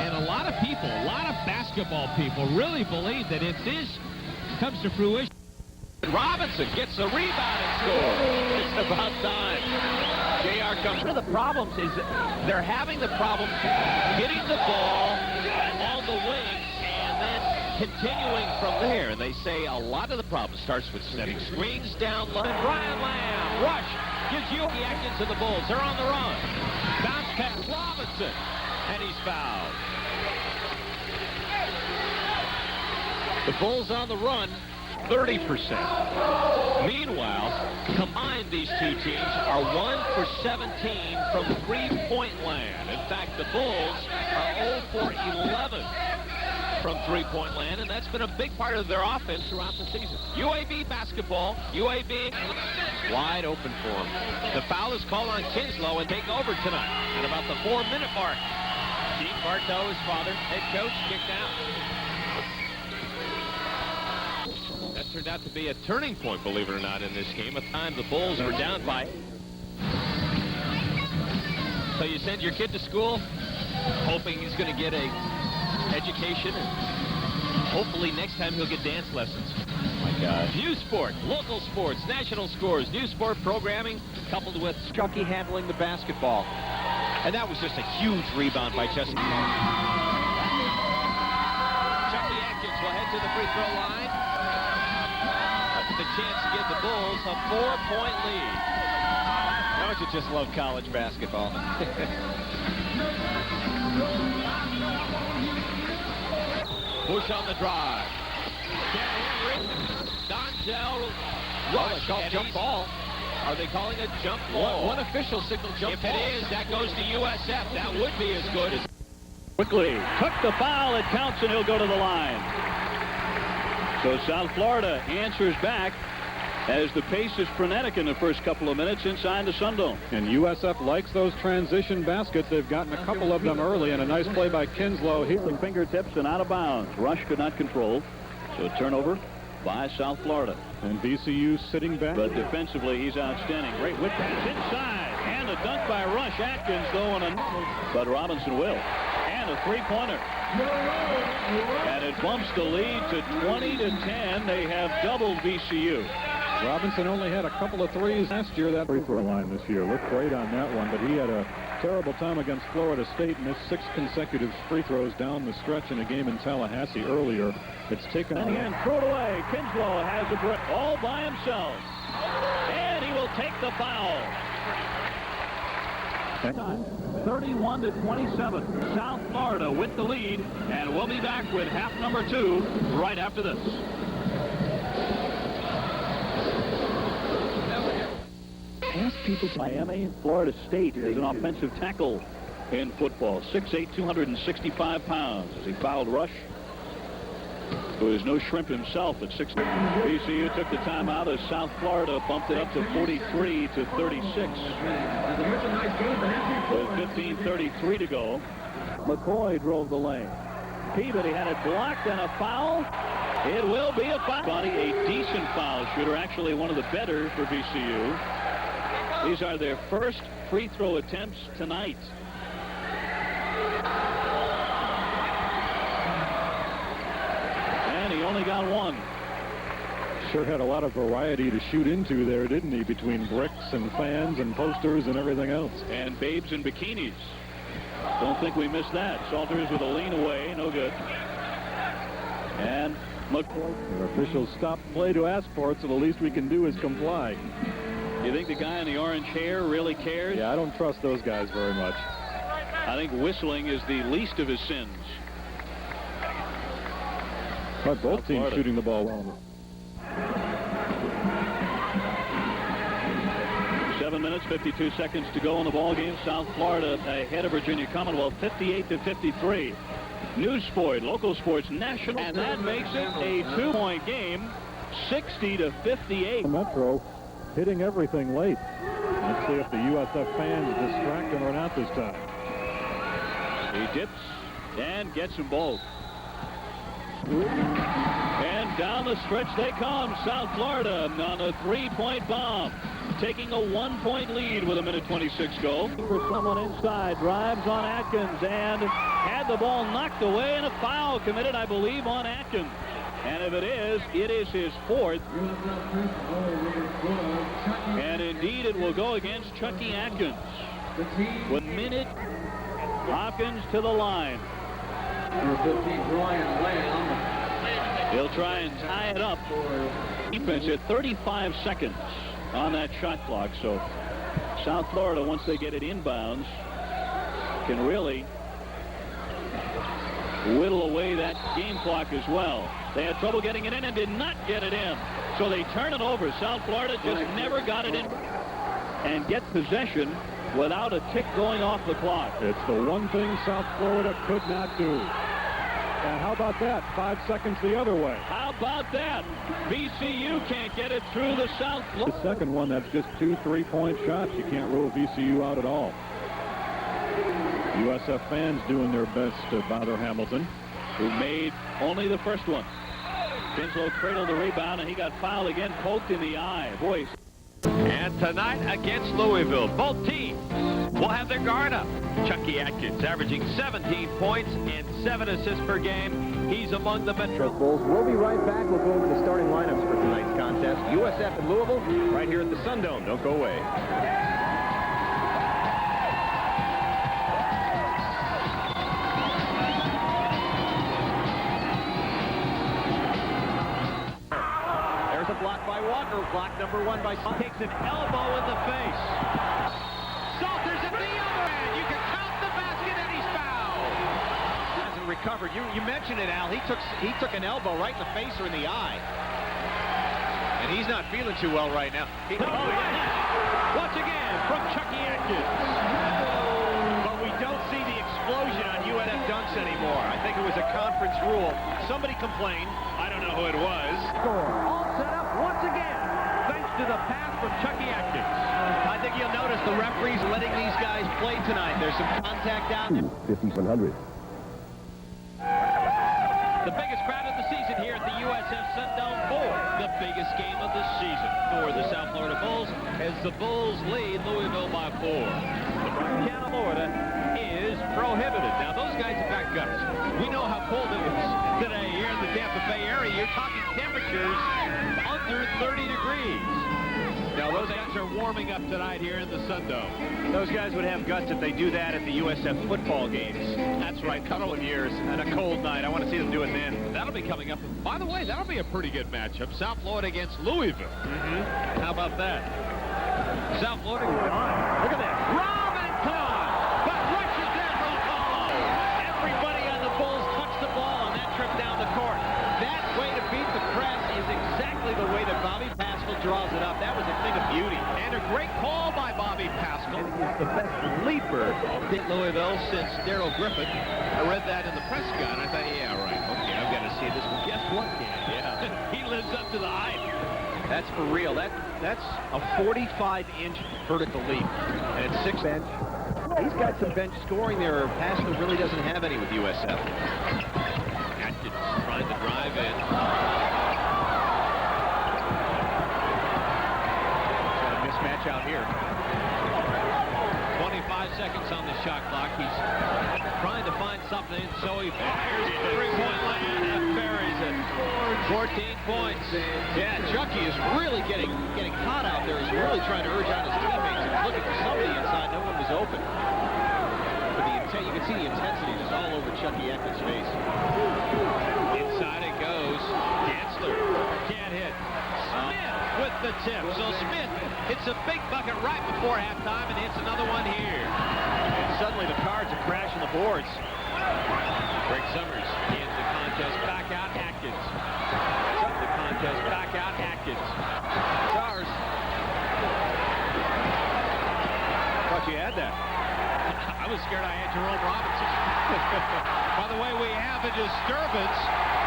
and a lot of people, a lot of basketball people really believe that if this comes to fruition, Robinson gets the rebound and scores. It's about time. JR comes. One of the problems is they're having the problem getting the ball on the wings and then continuing from there, and they say a lot of the problem starts with setting screens down low. Brian Lamb, rush, gives you the Atkins to the Bulls. They're on the run. Bounce pass, Robinson, and he's fouled. The Bulls on the run, 30%. Meanwhile, combined, these two teams are 1 for 17 from three-point land. In fact, the Bulls are 0 for 11 from three-point land, and that's been a big part of their offense throughout the season. UAB basketball, UAB wide open for them. The foul is called on Kinslow and take over tonight at about the 4-minute mark. Gene Bartow, his father, head coach, kicked out. That turned out to be a turning point, believe it or not, in this game. At the time, the Bulls were down by 8. So you send your kid to school, hoping he's going to get a education, and hopefully next time he'll get dance lessons. Oh my gosh. New sport, local sports, national scores, new sport programming, coupled with Chucky handling the basketball. And that was just a huge rebound by Chucky. Chucky Atkins will head to the free throw line. The chance to give the Bulls a 4-point lead. Don't you just love college basketball? Bush on the drive. Donzel rush. Jump ball. Are they calling a jump ball? One official signal jump ball. If it is, that goes to USF. That would be as good as... Quickly took the foul. It counts, and he'll go to the line. So South Florida answers back as the pace is frenetic in the first couple of minutes inside the Sundome. And USF likes those transition baskets. They've gotten a couple of them early, and a nice play by Kinslow. Healing fingertips and out of bounds. Rush could not control. So a turnover by South Florida. And VCU sitting back. But defensively, he's outstanding. Great whip pass inside. And a dunk by Rush. Atkins, though, on a... But Robinson will. And a three-pointer. And it bumps the lead to 20-10. They have doubled VCU. Robinson only had a couple of threes last year. That free throw line this year looked great on that one, but he had a terrible time against Florida State, missed 6 consecutive free throws down the stretch in a game in Tallahassee earlier. It's taken... And again, throw it away. Kinslow has a break all by himself. And he will take the foul. 31-27. South Florida with the lead, and we'll be back with half number 2 right after this. Ask people. Miami, Florida State is an offensive tackle in football. 6'8", 265 pounds. As he fouled Rush, who is no shrimp himself at 6'. VCU took the timeout as South Florida bumped it up to 43-36. With 15:33 to go. McCoy drove the lane. Peabody had it blocked and a foul. It will be a foul. Body, a decent foul shooter, actually one of the better for VCU. These are their first free throw attempts tonight. And he only got one. Sure had a lot of variety to shoot into there, didn't he? Between bricks and fans and posters and everything else. And babes in bikinis. Don't think we missed that. Salters with a lean away, no good. And McCoy. The officials stopped play to ask for it, so the least we can do is comply. You think the guy in the orange hair really cares? Yeah, I don't trust those guys very much. I think whistling is the least of his sins. But both teams shooting the ball well. 7 minutes, 52 seconds to go in the ball game. South Florida ahead of Virginia Commonwealth, 58-53. News sport, local sports, national, and that makes it a 2-point game, 60-58. Metro hitting everything late. Let's see if the USF fans distract him or not this time. He dips and gets them both. And down the stretch they come. South Florida on a 3-point bomb, taking a 1-point lead with 1:26 go. For someone inside, drives on Atkins and had the ball knocked away, and a foul committed, I believe, on Atkins. And if it is his 4th. And indeed, it will go against Chucky Atkins. With minute, Hopkins to the line. Number 15, Brian Lamb. He'll try and tie it up. Defense at 35 seconds on that shot clock. So South Florida, once they get it inbounds, can really whittle away that game clock as well. They had trouble getting it in and did not get it in. So they turn it over. South Florida just never got it in and get possession without a tick going off the clock. It's the one thing South Florida could not do. And how about that? 5 seconds the other way. How about that? VCU can't get it through the South Florida. The second one, that's just 2 3-point shots. You can't rule VCU out at all. USF fans doing their best to bother Hamilton, who made only the first one. Winslow cradled the rebound, and he got fouled again, poked in the eye. Boy. And tonight against Louisville, both teams will have their guard up. Chucky Atkins averaging 17 points and 7 assists per game. He's among the Metro Bulls. We'll be right back. We'll go over the starting lineups for tonight's contest. USF and Louisville right here at the Sundome. Don't go away. There's a block by Walker. Block number 1 by takes an elbow in the face. Salters at the other end. You can count the basket, and he's fouled. Hasn't recovered. You mentioned it, Al. He took an elbow right in the face or in the eye. And he's not feeling too well right now. Once again from Chucky Atkins. But we don't see the explosion on UNF dunks anymore. I think it was a conference rule. Somebody complained. I don't know who it was. All set up once again, thanks to the pass from Chucky Atkins. I think you'll notice the referees letting these guys play tonight. There's some contact down there. 5,100. The biggest crowd of the season here at the USF Sundome for the biggest game of the season for the South Florida Bulls as the Bulls lead Louisville by 4. The Tropicana, Florida is prohibited. Now those guys have got guts. We know how cold it is today here in the Tampa Bay area. You're talking temperatures under 30 degrees. Now those guys are warming up tonight here in the Sundome. Those guys would have guts if they do that at the USF football games. That's right. Couple of years and a cold night. I want to see them do it then. That'll be coming up. By the way, that'll be a pretty good matchup. South Florida against Louisville. How about that? South Florida. Look at that. Robin Todd, but rushes there from Apollo. Everybody on the Bulls touched the ball on that trip down the court. That way to beat the press is exactly the way that Bobby Pascal draws it up. That was a thing of beauty. And a great call by Bobby Pascal. And he's the best leaper in Louisville since Darrell Griffith. I read that in the press guide, and I thought, yeah, right, okay, I've got to see this. Well, guess what, kid? Yeah, he lives up to the hype. That's for real. That's a 45-inch vertical leap. And it's 6 bench. He's got some bench scoring there. Pascal really doesn't have any with USF. Atkins trying to drive in. Got a mismatch out here. 25 seconds on the shot clock. He's trying to find something, so he fires the three-point land and buries it. 14 points. Yeah, Chucky is really getting hot out there. He's really trying to urge on his teammates and look at somebody inside. No one was open. But you can see the intensity just all over Chucky Atkins' face. Inside it goes. Gansler can't hit. Smith with the tip. So Smith hits a big bucket right before halftime and hits another one here. And suddenly the Cards are crashing the boards. Greg Summers in the contest. Back out Atkins. The contest. Back out Atkins. Stars. Thought you had that. I was scared I had Jerome Robinson. By the way, we have a disturbance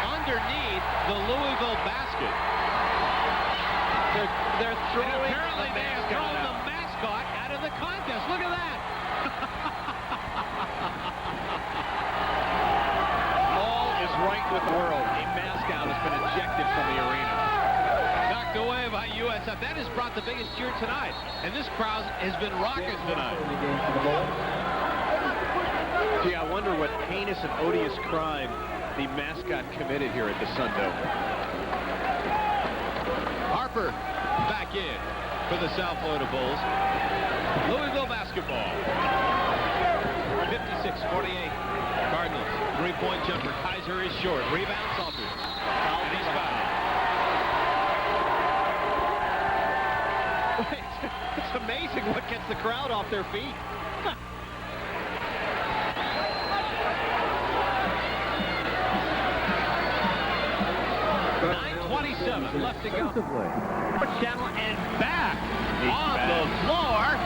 underneath the Louisville basket. They're throwing apparently they have thrown the mascot out of the contest. Look at that. All is right with the world. A mascot has been ejected from the arena. Knocked away by USF. That has brought the biggest cheer tonight. And this crowd has been rocking tonight. Gee, I wonder what heinous and odious crime the mascot committed here at the Sundome. Harper back in for the South Florida Bulls. Louisville basketball. 56-48. Cardinals. Three-point jumper. Kaiser is short. Rebound Salters. amazing what gets the crowd off their feet. 9:27 left to go. Sports Channel and back on the floor,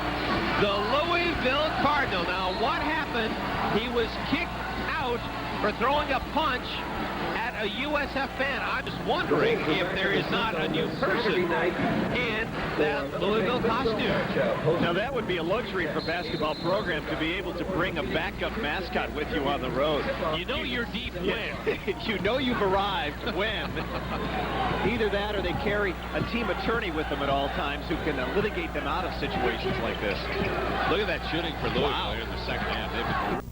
the Louisville Cardinal. Now, what happened? He was kicked out for throwing a punch at a USF fan. I'm just wondering if there is not a new person in that Louisville costume. Now, that would be a luxury for basketball program to be able to bring a backup mascot with you on the road. You know you're deep when. You know you've arrived when. Either that or they carry a team attorney with them at all times who can litigate them out of situations like this. Look at that shooting for Louisville in the second half. They've been...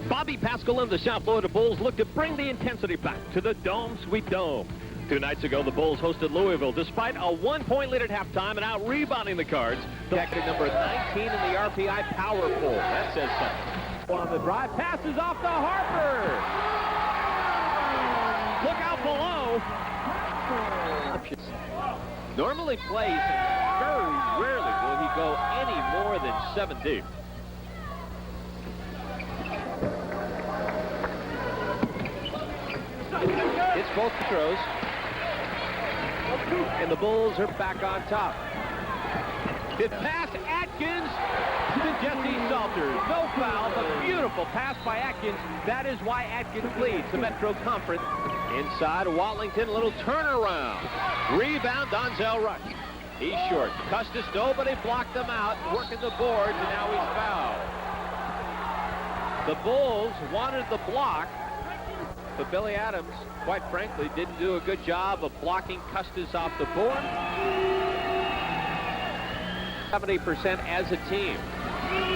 Bobby Pascal and the South Florida Bulls look to bring the intensity back to the Dome Sweet Dome. 2 nights ago, the Bulls hosted Louisville despite a 1-point lead at halftime and out-rebounding the Cards. Tactic number 19 in the RPI power poll. That says something. On the drive, passes off to Harper. Look out below. Normally plays, and very rarely will he go any more than 7 deep. It's both throws. And the Bulls are back on top. It passed Atkins to Jesse Salters. No foul, but beautiful pass by Atkins. That is why Atkins leads the Metro Conference. Inside Watlington, a little turnaround. Rebound, Donzel Rush. He's short. Custis, nobody blocked them out. Working the boards, and now he's fouled. The Bulls wanted the block, but Billy Adams, quite frankly, didn't do a good job of blocking Custis off the board. 70% as a team. You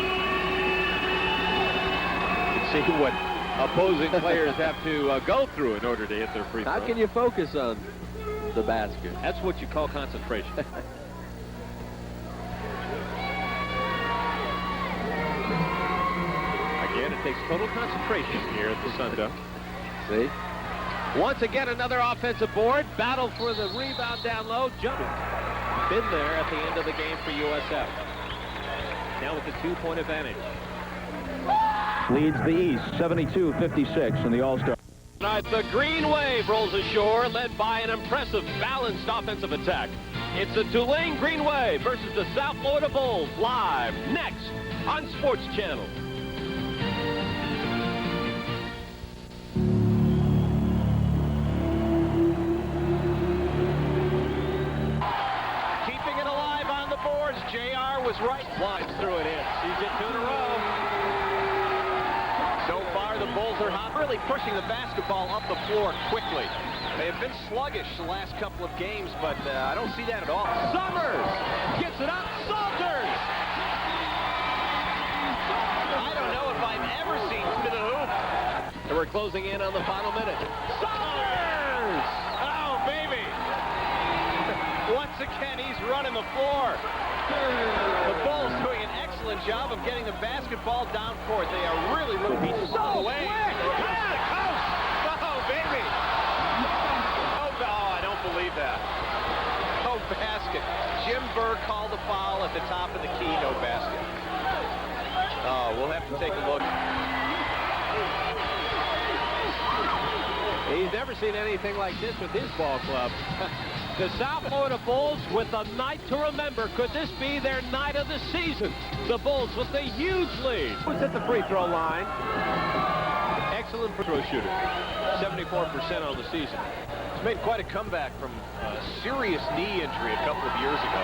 can see what opposing players have to go through in order to hit their free throw. How can you focus on the basket? That's what you call concentration. Again, it takes total concentration here at the Sundome. See? Once again, another offensive board. Battle for the rebound down low. Jumping. Been there at the end of the game for USF. Now with the 2-point advantage. Leads the East 72-56 in the All-Star. Tonight, the Green Wave rolls ashore, led by an impressive, balanced offensive attack. It's the Tulane Green Wave versus the South Florida Bulls, live next on Sports Channel. Keeping it alive on the boards. JR was right. Wines threw it in. She's in 2 in a row. So far, the Bulls are really pushing the basketball up the floor quickly. They have been sluggish the last couple of games, but I don't see that at all. Summers gets it up. Salters! I don't know if I've ever seen to the hoop. And we're closing in on the final minute. Salters! Oh, baby! Once again, he's running the floor. The Bulls doing an excellent job of getting the basketball down court. They are really moving so quick. Oh, baby. Oh, I don't believe that. No basket. Jim Burr called the foul at the top of the key. No basket. Oh, we'll have to take a look. He's never seen anything like this with his ball club. The South Florida Bulls with a night to remember. Could this be their night of the season? The Bulls with a huge lead. Who's at the free throw line? Excellent free throw shooter. 74% on the season. He's made quite a comeback from a serious knee injury a couple of years ago.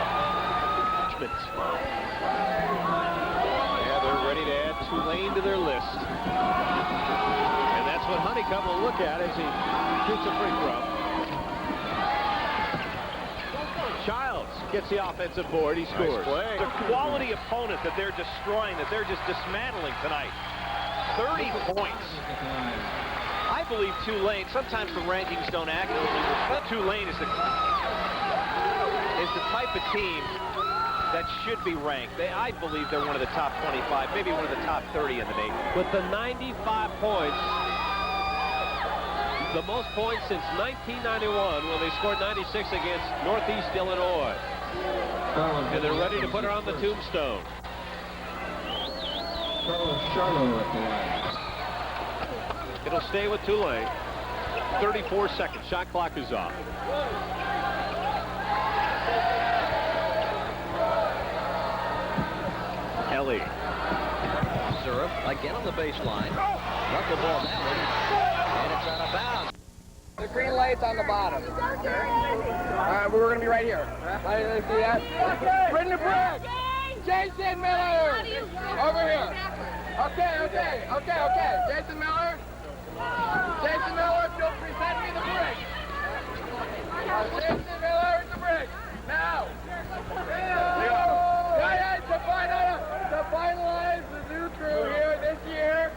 Yeah, they're ready to add Tulane to their list. And that's what Honeycomb will look at as he shoots a free throw. Childs gets the offensive board. He scores. Nice. The quality opponent that they're destroying, that they're just dismantling tonight. 30 points. I believe Tulane, sometimes the rankings don't accurately reflect. Tulane is the type of team that should be ranked. I believe they're one of the top 25, maybe one of the top 30 in the nation. With the 95 points, the most points since 1991 when they scored 96 against Northeast Illinois. And they're ready to put her on the tombstone. It'll stay with Tulane. 34 seconds. Shot clock is off. Ellie. Syrup again on the baseline. Knuckleball down, and it's out of bounds. The green light's on the bottom. We're going to be right here. Let's see that. Brittany Briggs. Jason Miller. Over here. Okay. Jason Miller. Jason Miller, present me the bricks. Jason Miller with the bricks. Now. To finalize the ZooCrew here this year,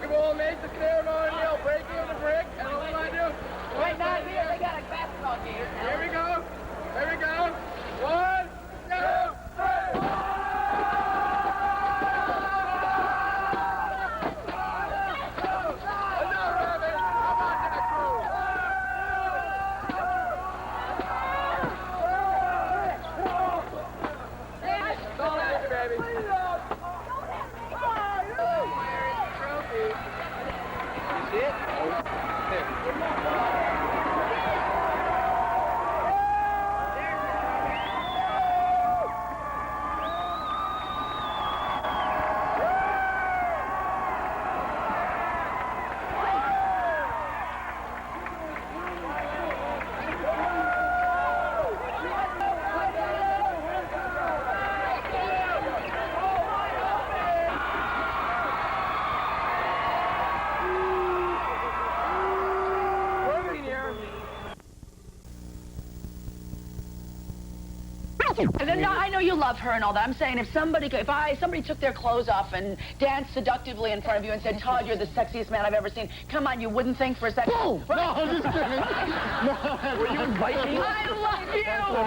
we will make the ceremonial breaking of the brick, and what will I do? Right now, here they got a basketball game. Here we go. 1, 2, 3. No, I know you love her and all that. I'm saying if somebody took their clothes off and danced seductively in front of you and said, Todd, you're the sexiest man I've ever seen, come on, you wouldn't think for a second. No, I'm just kidding. No, were you inviting me? I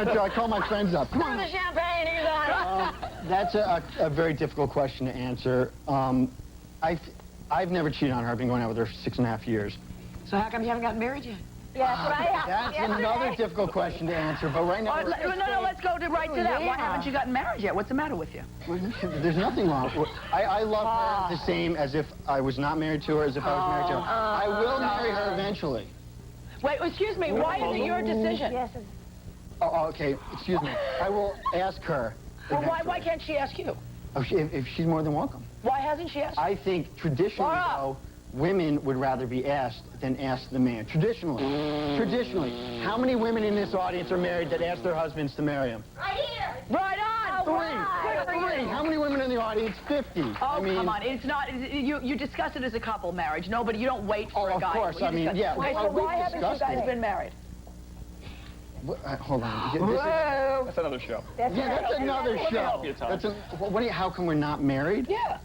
love you. I call my friends up. Come on. The champagne, he's on. That's a very difficult question to answer. I've never cheated on her. I've been going out with her 6.5 years. So how come you haven't gotten married yet? Yes, right. That's another difficult question to answer, but right now... No, let's go right to that. Why haven't you gotten married yet? What's the matter with you? There's nothing wrong. I love her the same as if I was not married to her, as if I was married to her. I will marry her eventually. Wait, excuse me. Why is it your decision? Yes. Oh, okay. Excuse me. I will ask her. Well, why can't she ask you? Oh, if she's more than welcome. Why hasn't she asked you? I think traditionally, though, women would rather be asked than ask the man. Traditionally. How many women in this audience are married that ask their husbands to marry them? Right here. Right on. Three. How many women in the audience? 50. Oh, I mean, come on. It's not. You discuss it as a couple marriage. Nobody. You don't wait for a guy. Of course. I mean, yeah. Okay, so why haven't you guys been married? Hold on. That's another show. That's another show. How come we're not married? Yeah.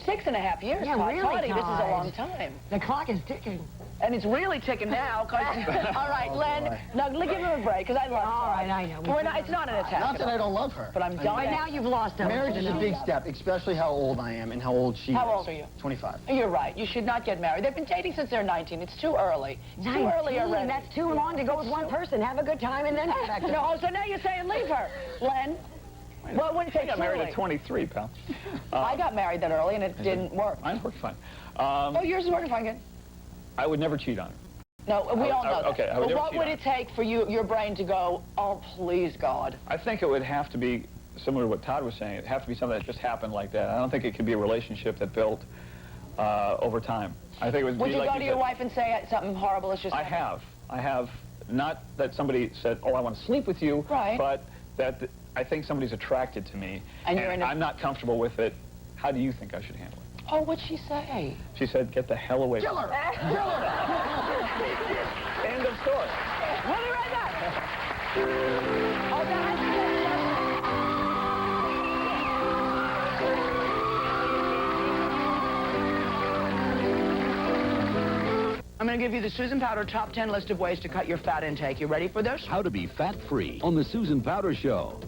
6.5 years. Yeah, really, Todd. This is a long time. The clock is ticking. And it's really ticking now. All right, Len. Now, give her a break, because I love her. All right, I know. It's not an attack. Not that I don't love her. But I'm done. Right now, you've lost her. Marriage is a big step, especially how old I am and how old she is. How old are you? 25. You're right. You should not get married. They've been dating since they're 19. It's too early. It's too early already. That's too long to go with one person. Have a good time and then get back to No, so now you're saying leave her. Len? Well, when I got married at 23, pal. I got married that early, and it didn't work. Mine worked fine. Yours is working fine, good. I would never cheat on her. No, we all know that. Okay, I but would never what would it take for your brain to go, oh, please, God? I think it would have to be similar to what Todd was saying. It'd have to be something that just happened like that. I don't think it could be a relationship that built over time. I think it would be like... Would you go to your wife and say something horrible is just happened? I have. Not that somebody said, oh, I want to sleep with you, but that I think somebody's attracted to me, and I'm not comfortable with it. How do you think I should handle it? Oh, what'd she say? She said, get the hell away from me. Kill her! End of story. We'll be right back. I'm going to give you the Susan Powter top 10 list of ways to cut your fat intake. You ready for this? How to be fat-free on the Susan Powter Show.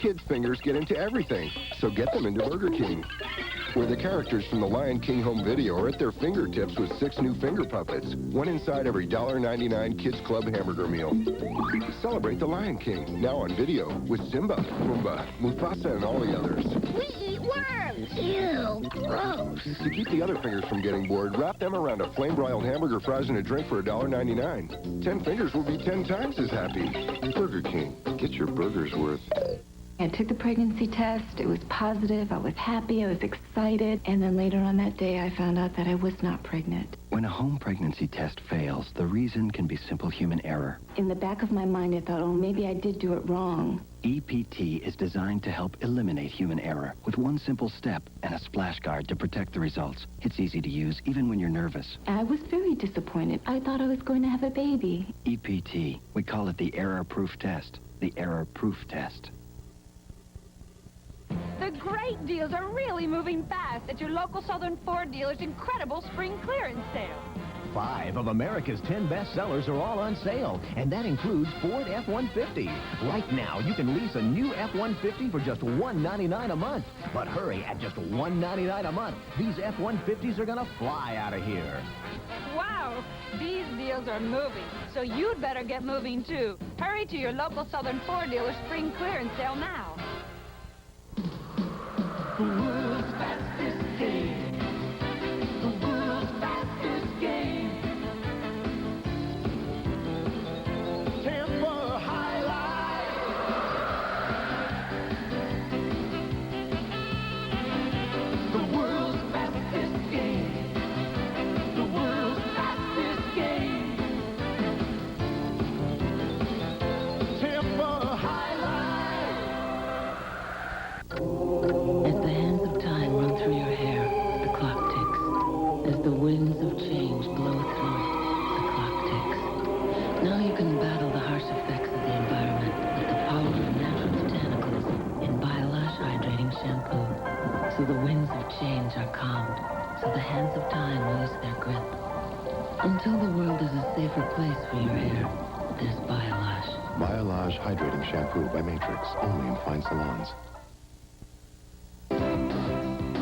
Kids' fingers get into everything, so get them into Burger King. where the characters from the Lion King home video are at their fingertips with 6 new finger puppets, one inside every $1.99 Kids Club hamburger meal. Celebrate the Lion King, now on video, with Simba, Pumbaa, Mufasa, and all the others. We eat worms. Ew, gross. To keep the other fingers from getting bored, wrap them around a flame-broiled hamburger, fries, and a drink for $1.99. 10 fingers will be 10 times as happy. Burger King. Get your burger's worth. I took the pregnancy test. It was positive. I was happy. I was excited. And then later on that day, I found out that I was not pregnant. When a home pregnancy test fails, the reason can be simple human error. In the back of my mind, I thought, oh, maybe I did do it wrong. EPT is designed to help eliminate human error with one simple step and a splash guard to protect the results. It's easy to use even when you're nervous. I was very disappointed. I thought I was going to have a baby. EPT. We call it the error-proof test. The error-proof test. The great deals are really moving fast at your local Southern Ford dealer's incredible spring clearance sale. 5 of America's 10 best sellers are all on sale, and that includes Ford F-150. Right now, you can lease a new F-150 for just $199 a month. But hurry, at just $199 a month, these F-150s are gonna fly out of here. Wow, these deals are moving, so you'd better get moving too. Hurry to your local Southern Ford dealer's spring clearance sale now. The world's fastest game. The world's fastest game. Tampa Highlight. The world's fastest game. The world's fastest game. Tampa Highlight. As the hands of time run through your hair, the clock ticks. As the winds of change blow through it, the clock ticks. Now you can battle the harsh effects of the environment with the power of natural botanicals in Biolash Hydrating Shampoo. So the winds of change are calmed, so the hands of time lose their grip. Until the world is a safer place for your hair, there's Biolash. Biolash Hydrating Shampoo by Matrix, only in fine salons.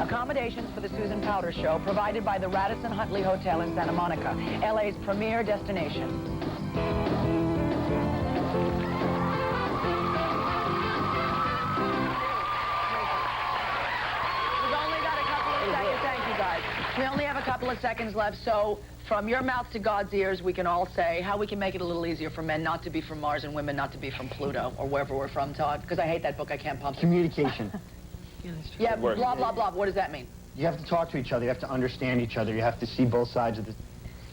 Accommodations for the Susan Powter Show provided by the Radisson Huntley Hotel in Santa Monica, LA's premier destination. We've only got a couple of seconds. Thank you, guys. We only have a couple of seconds left, so from your mouth to God's ears, we can all say how we can make it a little easier for men not to be from Mars and women not to be from Pluto, or wherever we're from, Todd, because I hate that book. I can't pump it. Communication. Yeah, blah, blah, blah. What does that mean? You have to talk to each other. You have to understand each other. You have to see both sides of the...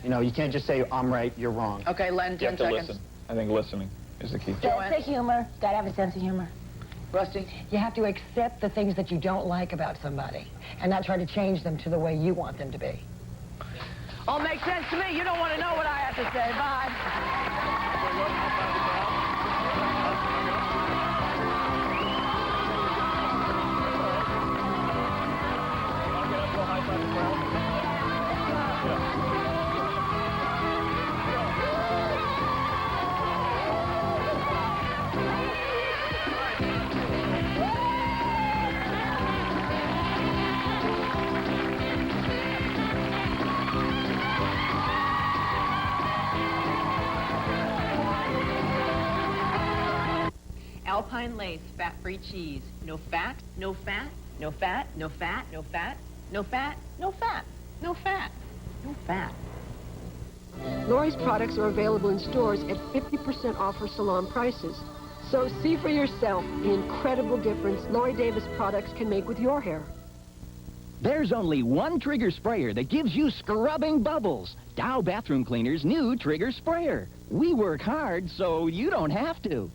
You know, you can't just say, I'm right, you're wrong. Okay, Len, 10 seconds. Listen. I think listening is the key. Sense of humor. Gotta have a sense of humor. Rusty? You have to accept the things that you don't like about somebody and not try to change them to the way you want them to be. All makes sense to me. You don't want to know what I have to say. Bye. Alpine Lace, fat-free cheese. No fat, no fat, no fat, no fat, no fat, no fat, no fat, no fat, no fat. Lori's products are available in stores at 50% off her salon prices. So see for yourself the incredible difference Lori Davis products can make with your hair. There's only one Trigger sprayer that gives you scrubbing bubbles. Dow Bathroom Cleaner's new Trigger sprayer. We work hard so you don't have to.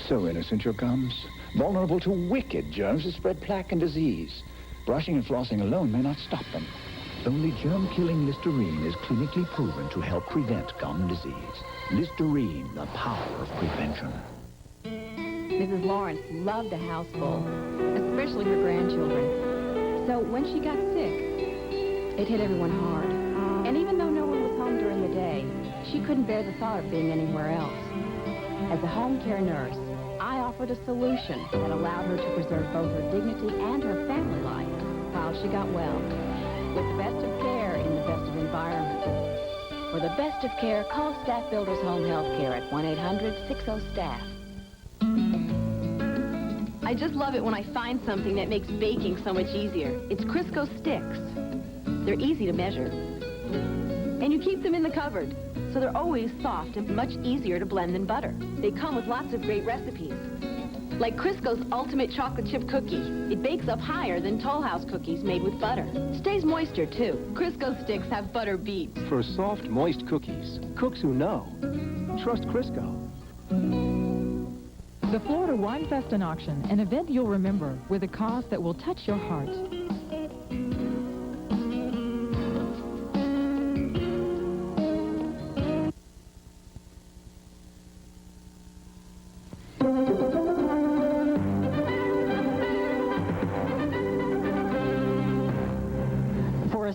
So innocent your gums, vulnerable to wicked germs that spread plaque and disease. Brushing and flossing alone may not stop them. Only germ-killing Listerine is clinically proven to help prevent gum disease. Listerine, the power of prevention. Mrs. Lawrence loved a house full, especially her grandchildren. So when she got sick, It hit everyone hard. And even though no one was home during the day, she couldn't bear the thought of being anywhere else. As a home care nurse, I offered a solution that allowed her to preserve both her dignity and her family life while she got well. With the best of care in the best of environment. For the best of care, call Staff Builders Home Health Care at 1-800-60-STAFF. I just love it when I find something that makes baking so much easier. It's Crisco sticks. They're easy to measure. And you keep them in the cupboard, so they're always soft and much easier to blend than butter. They come with lots of great recipes. Like Crisco's Ultimate Chocolate Chip Cookie. It bakes up higher than Toll House cookies made with butter. Stays moister, too. Crisco sticks have butter beads. For soft, moist cookies, cooks who know. Trust Crisco. The Florida Wine Fest and Auction, an event you'll remember with a cause that will touch your heart.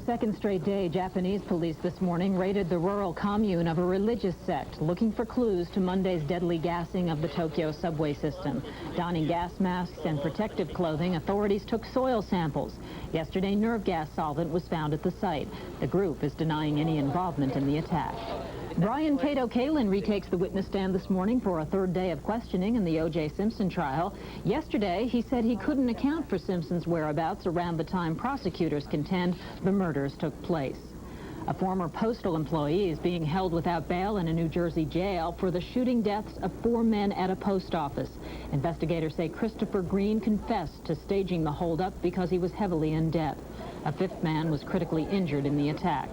Second straight day, Japanese police this morning raided the rural commune of a religious sect, looking for clues to Monday's deadly gassing of the Tokyo subway system. Donning gas masks and protective clothing, authorities took soil samples. Yesterday, nerve gas solvent was found at the site. The group is denying any involvement in the attack. Brian Cato Kalin retakes the witness stand this morning for a third day of questioning in the O.J. Simpson trial. Yesterday, he said he couldn't account for Simpson's whereabouts around the time prosecutors contend the murders took place. A former postal employee is being held without bail in a New Jersey jail for the shooting deaths of 4 men at a post office. Investigators say Christopher Green confessed to staging the holdup because he was heavily in debt. A 5th man was critically injured in the attack.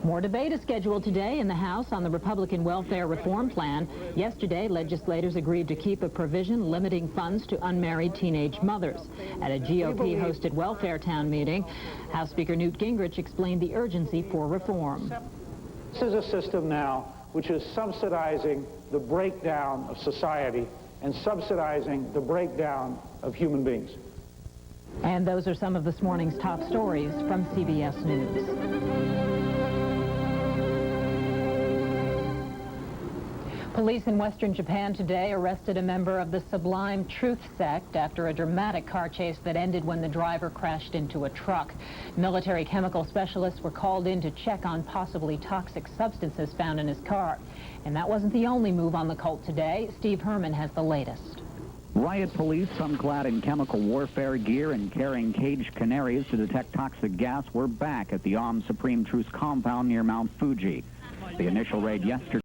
More debate is scheduled today in the House on the Republican welfare reform plan. Yesterday, legislators agreed to keep a provision limiting funds to unmarried teenage mothers. At a GOP-hosted welfare town meeting, House Speaker Newt Gingrich explained the urgency for reform. This is a system now which is subsidizing the breakdown of society and subsidizing the breakdown of human beings. And those are some of this morning's top stories from CBS News. Police in western Japan today arrested a member of the Sublime Truth sect after a dramatic car chase that ended when the driver crashed into a truck. Military chemical specialists were called in to check on possibly toxic substances found in his car. And that wasn't the only move on the cult today. Steve Herman has the latest. Riot police, some clad in chemical warfare gear and carrying caged canaries to detect toxic gas, were back at the Supreme Truth compound near Mount Fuji. The initial raid yesterday